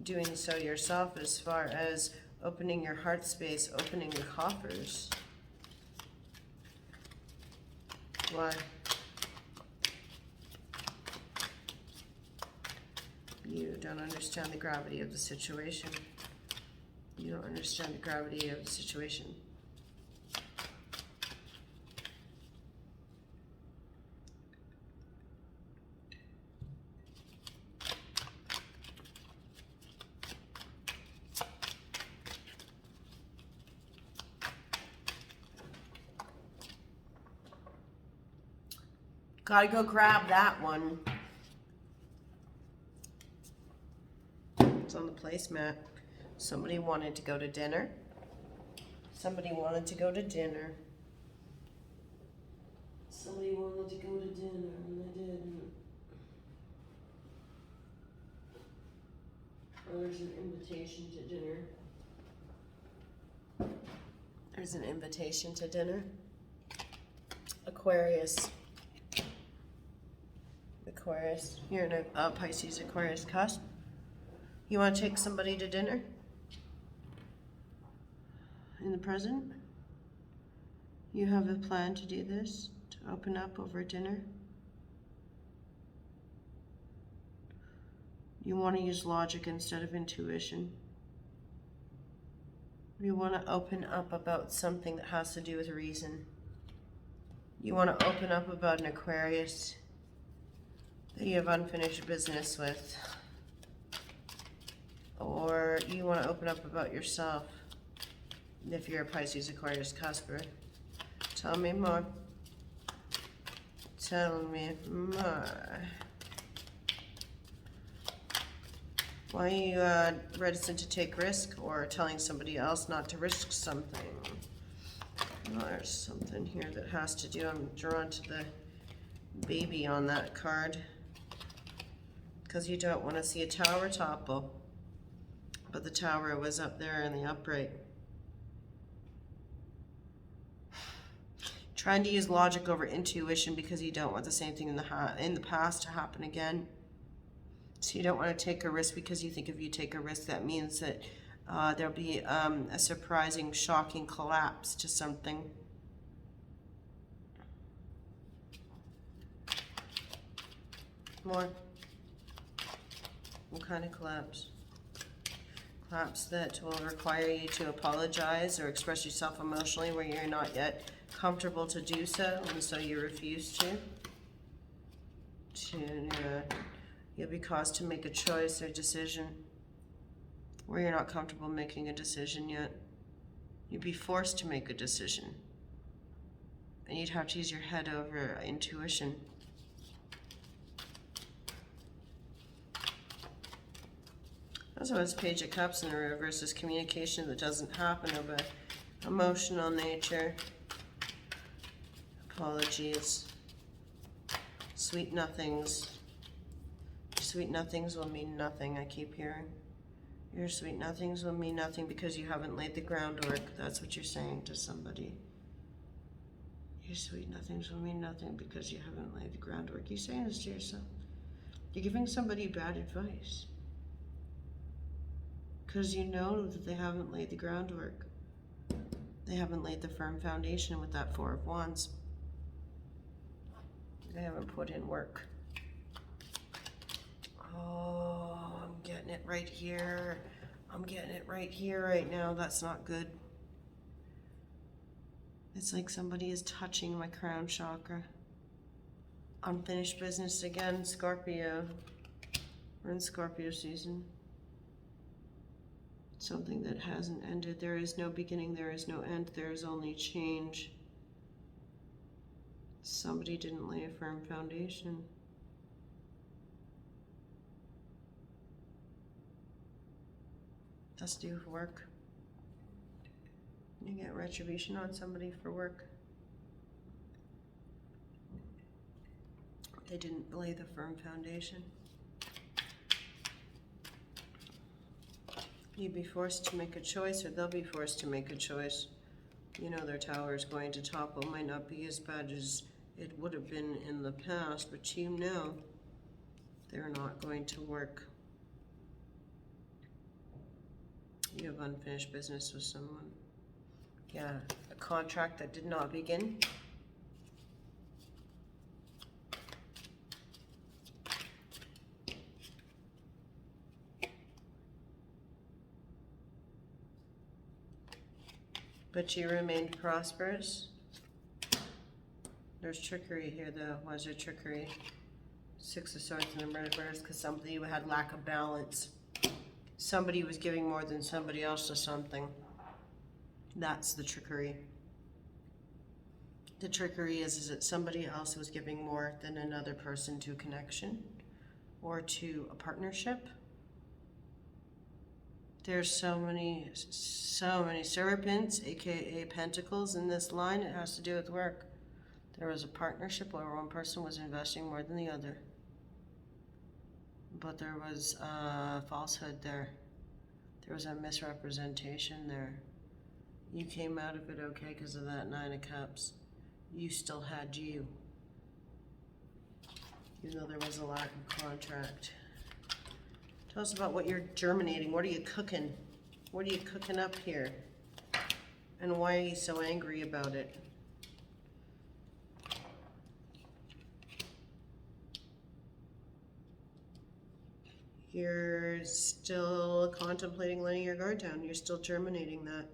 A: doing so yourself as far as opening your heart space, opening the coffers? Why? You don't understand the gravity of the situation. You don't understand the gravity of the situation. Gotta go grab that one.
B: It's on the placemat. Somebody wanted to go to dinner. Somebody wanted to go to dinner. Somebody wanted to go to dinner and they didn't. Oh, there's an invitation to dinner.
A: There's an invitation to dinner. Aquarius. Aquarius.
B: You're in a Pisces Aquarius cusp. You want to take somebody to dinner? In the present? You have a plan to do this? To open up over dinner? You want to use logic instead of intuition? You want to open up about something that has to do with reason? You want to open up about an Aquarius that you have unfinished business with? Or you want to open up about yourself if you're a Pisces Aquarius cusper? Tell me more. Tell me more. Why are you reticent to take risk or telling somebody else not to risk something? Oh, there's something here that has to do. I'm drawn to the baby on that card because you don't want to see a tower topple. But the tower was up there in the upright. Trying to use logic over intuition because you don't want the same thing in the past to happen again. So you don't want to take a risk because you think if you take a risk, that means that there'll be a surprising, shocking collapse to something. More. What kind of collapse? Collapse that will require you to apologize or express yourself emotionally where you're not yet comfortable to do so, and so you refuse to. You'll be caused to make a choice or decision where you're not comfortable making a decision yet. You'd be forced to make a decision. And you'd have to use your head over intuition. Also, it's Page of Cups in the reverse is communication that doesn't happen of an emotional nature. Apologies. Sweet nothings. Sweet nothings will mean nothing, I keep hearing. Your sweet nothings will mean nothing because you haven't laid the groundwork. That's what you're saying to somebody. Your sweet nothings will mean nothing because you haven't laid the groundwork. You're saying this to yourself. You're giving somebody bad advice. Because you know that they haven't laid the groundwork. They haven't laid the firm foundation with that Four of Wands. They haven't put in work. Oh, I'm getting it right here. I'm getting it right here right now. That's not good. It's like somebody is touching my crown chakra. Unfinished business again, Scorpio. We're in Scorpio season. Something that hasn't ended. There is no beginning, there is no end, there is only change. Somebody didn't lay a firm foundation. That's to do with work. You get retribution on somebody for work. They didn't lay the firm foundation. You'd be forced to make a choice, or they'll be forced to make a choice. You know their tower is going to topple. Might not be as bad as it would have been in the past, but you know they're not going to work. You have unfinished business with someone. Yeah, a contract that did not begin. But you remained prosperous. There's trickery here though. Was there trickery? Six of Swords and the reverse because somebody had lack of balance. Somebody was giving more than somebody else to something. That's the trickery. The trickery is that somebody else was giving more than another person to connection or to a partnership. There's so many serpents, aka pentacles, in this line. It has to do with work. There was a partnership where one person was investing more than the other. But there was a falsehood there. There was a misrepresentation there. You came out of it okay because of that Nine of Cups. You still had you. Even though there was a lack of contract. Tell us about what you're germinating. What are you cooking? What are you cooking up here? And why are you so angry about it? You're still contemplating letting your guard down. You're still germinating that.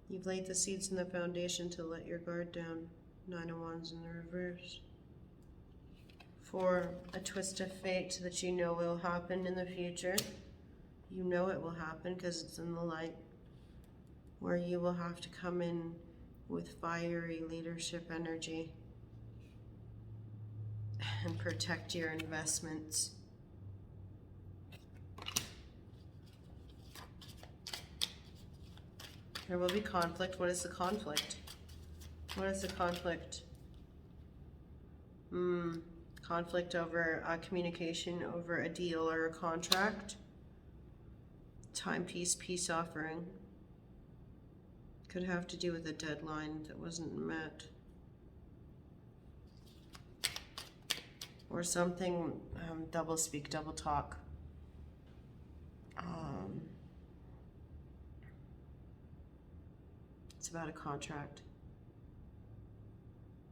B: You've laid the seeds in the foundation to let your guard down. Nine of Wands in the reverse. For a twist of fate that you know will happen in the future. You know it will happen because it's in the light. Where you will have to come in with fiery leadership energy and protect your investments. There will be conflict. What is the conflict? What is the conflict? Conflict over communication, over a deal or a contract. Timepiece, peace offering. Could have to do with a deadline that wasn't met. Or something, double speak, double talk. It's about a contract.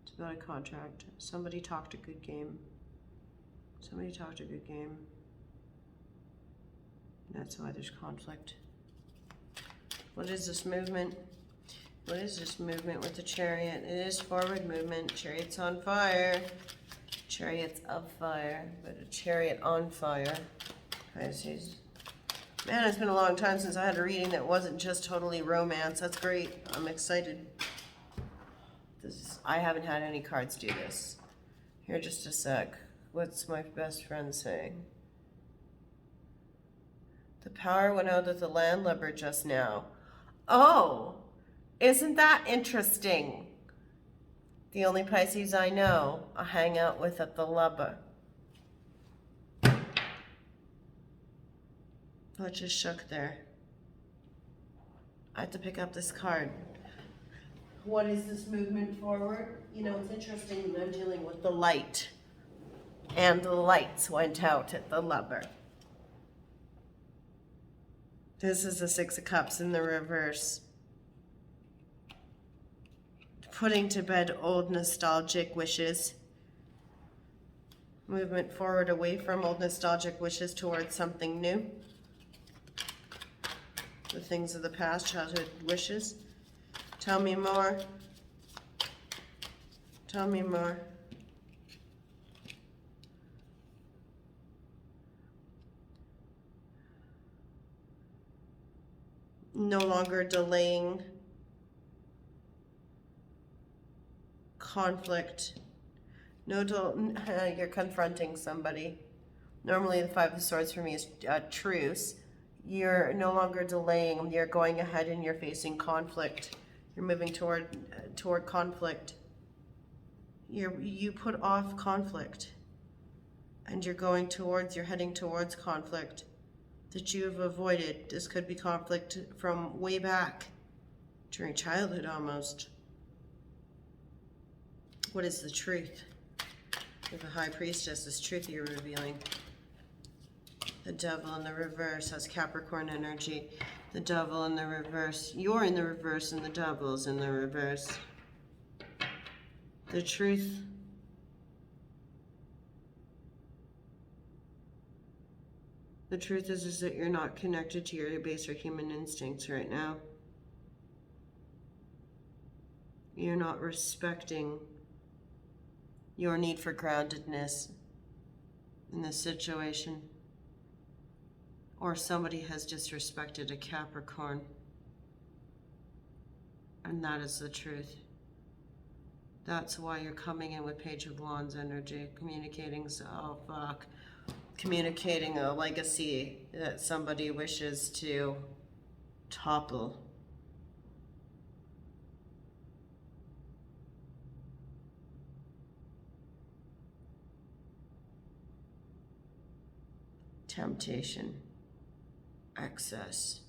B: It's about a contract. Somebody talked a good game. Somebody talked a good game. That's why there's conflict. What is this movement? What is this movement with the Chariot? It is forward movement. Chariot's on fire. Chariot's of fire, but a Chariot on fire. Pisces. Man, it's been a long time since I had a reading that wasn't just totally romance. That's great. I'm excited. I haven't had any cards do this. Here, just a sec. What's my best friend saying? The power went out of the landlubber just now. Oh, isn't that interesting? The only Pisces I know I hang out with at the lubber. What just shook there? I have to pick up this card. What is this movement forward? You know, it's interesting that I'm dealing with the light. And the lights went out at the lubber. This is the Six of Cups in the reverse. Putting to bed old nostalgic wishes. Movement forward away from old nostalgic wishes towards something new. The things of the past, childhood wishes. Tell me more. Tell me more. No longer delaying conflict. You're confronting somebody. Normally the Five of Swords for me is truce. You're no longer delaying. You're going ahead and you're facing conflict. You're moving toward conflict. You put off conflict, and you're heading towards conflict that you have avoided. This could be conflict from way back, during childhood almost. What is the truth? With the High Priestess, this truth you're revealing. The Devil in the reverse has Capricorn energy. The Devil in the reverse. You're in the reverse and the Devil's in the reverse. The truth. The truth is that you're not connected to your baser human instincts right now. You're not respecting your need for groundedness in this situation. Or somebody has disrespected a Capricorn. And that is the truth. That's why you're coming in with Page of Wands energy, communicating, communicating a legacy that somebody wishes to topple. Temptation, excess.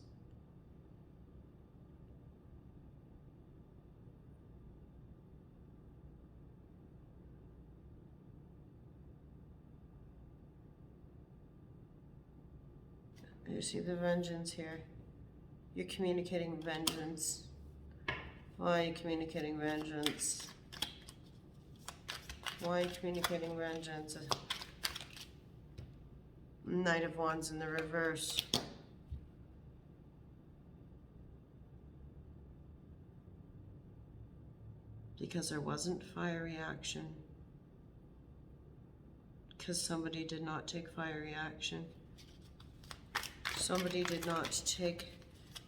B: You see the vengeance here. You're communicating vengeance. Why are you communicating vengeance? Why are you communicating vengeance? Knight of Wands in the reverse. Because there wasn't fiery action. Because somebody did not take fiery action. Somebody did not take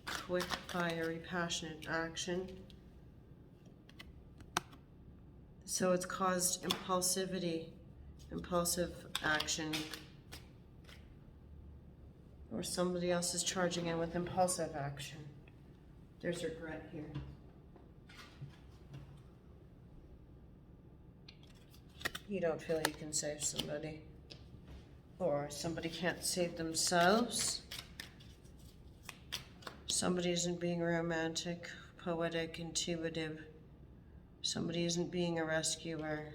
B: quick, fiery, passionate action. So it's caused impulsivity, impulsive action. Or somebody else is charging in with impulsive action. There's regret here. You don't feel you can save somebody. Or somebody can't save themselves. Somebody isn't being romantic, poetic, intuitive. Somebody isn't being a rescuer.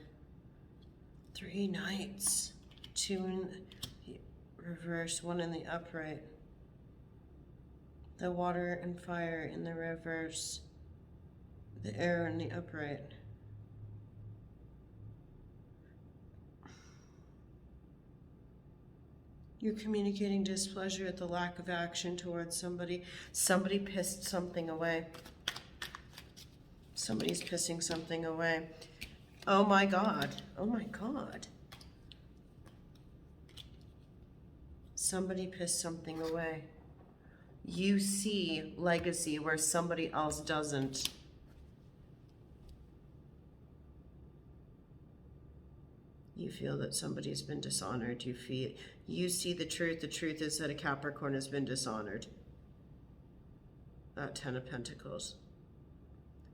B: 3 knights. 2 in the reverse, 1 in the upright. The water and fire in the reverse. The air in the upright. You're communicating displeasure at the lack of action towards somebody. Somebody pissed something away. Somebody's pissing something away. Oh my God. Oh my God. Somebody pissed something away. You see legacy where somebody else doesn't. You feel that somebody's been dishonored. You see the truth. The truth is that a Capricorn has been dishonored. That 10 of Pentacles.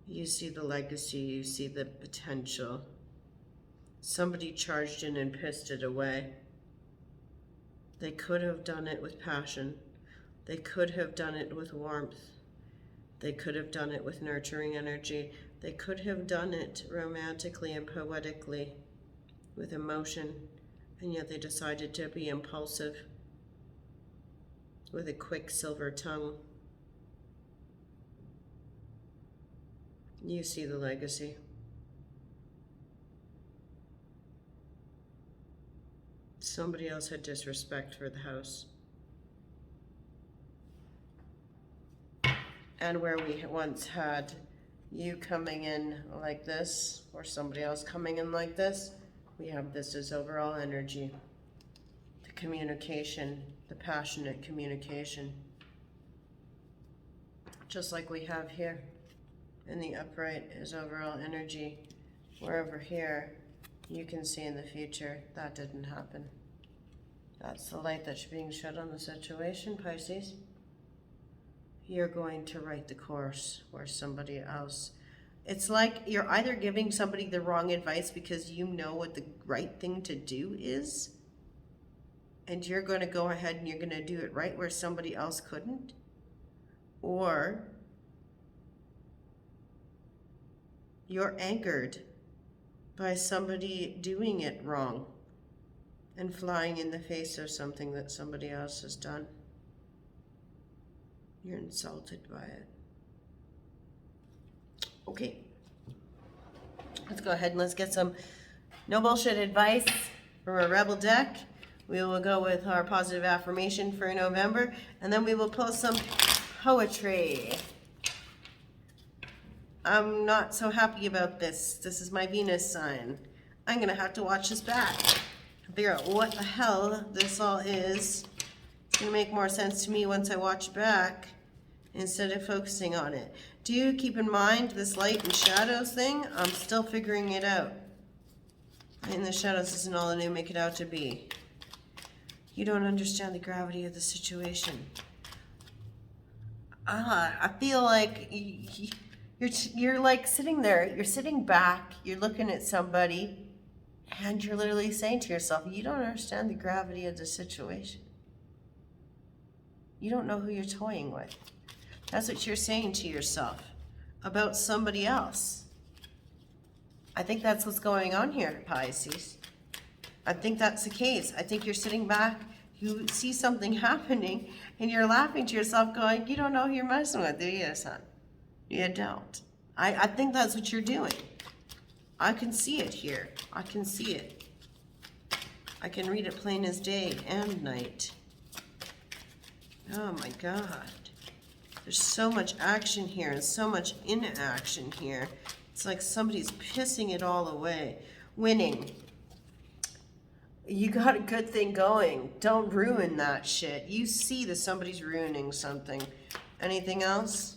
B: You see the legacy. You see the potential. Somebody charged in and pissed it away. They could have done it with passion. They could have done it with warmth. They could have done it with nurturing energy. They could have done it romantically and poetically with emotion, and yet they decided to be impulsive with a quick silver tongue. You see the legacy. Somebody else had disrespect for the house. And where we once had you coming in like this, or somebody else coming in like this, we have this as overall energy. The communication, the passionate communication. Just like we have here. In the upright is overall energy. Where over here, you can see in the future, that didn't happen. That's the light that's being shed on the situation, Pisces. You're going to write the course where somebody else. It's like you're either giving somebody the wrong advice because you know what the right thing to do is, and you're going to go ahead and you're going to do it right where somebody else couldn't, or you're anchored by somebody doing it wrong and flying in the face of something that somebody else has done. You're insulted by it. Okay. Let's go ahead and let's get some no bullshit advice from a Rebel deck. We will go with our positive affirmation for November, and then we will pull some poetry. I'm not so happy about this. This is my Venus sign. I'm going to have to watch this back and figure out what the hell this all is. It's going to make more sense to me once I watch back instead of focusing on it. Do keep in mind this light and shadows thing? I'm still figuring it out. Light and the shadows isn't all that they make it out to be. You don't understand the gravity of the situation. I feel like you're like sitting there, you're sitting back, you're looking at somebody, and you're literally saying to yourself, you don't understand the gravity of the situation. You don't know who you're toying with. That's what you're saying to yourself about somebody else. I think that's what's going on here, Pisces. I think that's the case. I think you're sitting back, you see something happening, and you're laughing to yourself going, you don't know who you're messing with, do you, son? You don't. I think that's what you're doing. I can see it here. I can see it. I can read it plain as day and night. Oh my God. There's so much action here and so much inaction here. It's like somebody's pissing it all away. Winning. You got a good thing going. Don't ruin that shit. You see that somebody's ruining something. Anything else?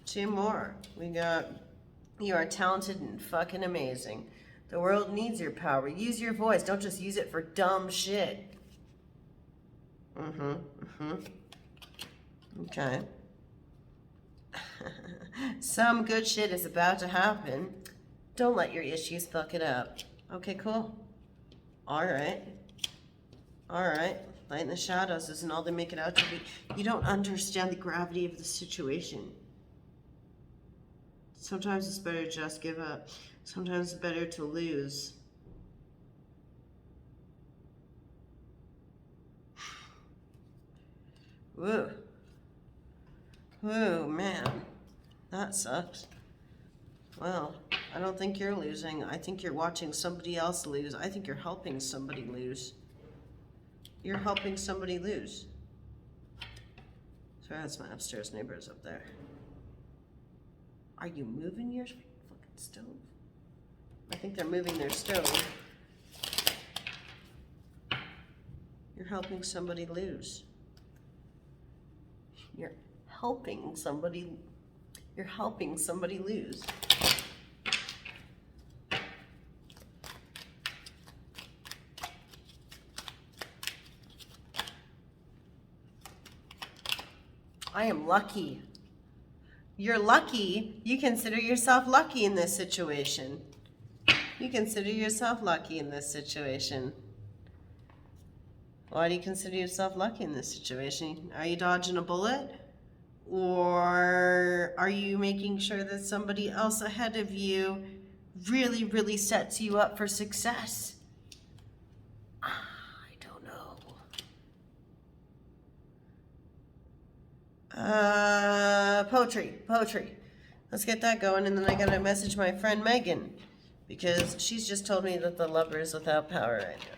B: 2 more. We got, you are talented and fucking amazing. The world needs your power. Use your voice. Don't just use it for dumb shit. Okay. Some good shit is about to happen. Don't let your issues fuck it up. Okay, cool. All right. Light in the shadows isn't all they make it out to be. You don't understand the gravity of the situation. Sometimes it's better to just give up. Sometimes it's better to lose. Whoa. Whoa, man. That sucks. Well, I don't think you're losing. I think you're watching somebody else lose. I think you're helping somebody lose. You're helping somebody lose. Sorry, that's my upstairs neighbors up there. Are you moving your fucking stove? I think they're moving their stove. You're helping somebody lose. You're helping somebody lose. I am lucky. You're lucky. You consider yourself lucky in this situation. You consider yourself lucky in this situation. Why do you consider yourself lucky in this situation? Are you dodging a bullet? Or are you making sure that somebody else ahead of you really, really sets you up for success? I don't know. Poetry. Let's get that going, and then I gotta message my friend Megan, because she's just told me that the lover is without power right now.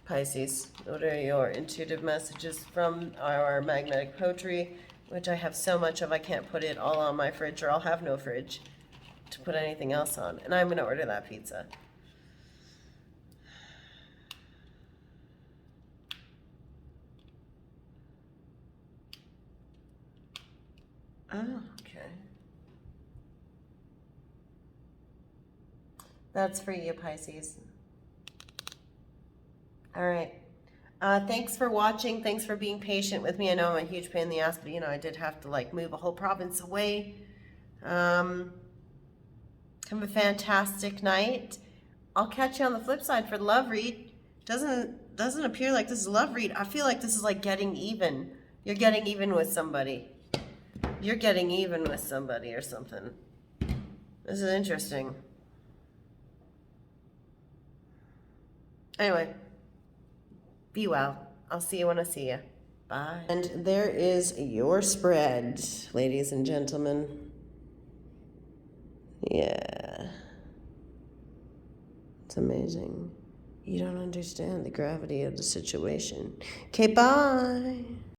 B: Pisces, what are your intuitive messages from our magnetic poetry, which I have so much of I can't put it all on my fridge, or I'll have no fridge to put anything else on. And I'm going to order that pizza. Oh, okay. That's for you, Pisces. All right. Thanks for watching. Thanks for being patient with me. I know I'm a huge pain in the ass, but I did have to move a whole province away. Have a fantastic night. I'll catch you on the flip side for the love read. Doesn't appear like this is a love read. I feel like this is like getting even. You're getting even with somebody. You're getting even with somebody or something. This is interesting. Anyway. Be well. I'll see you when I see you. Bye. And there is your spread, ladies and gentlemen. Yeah. It's amazing. You don't understand the gravity of the situation. Okay, bye.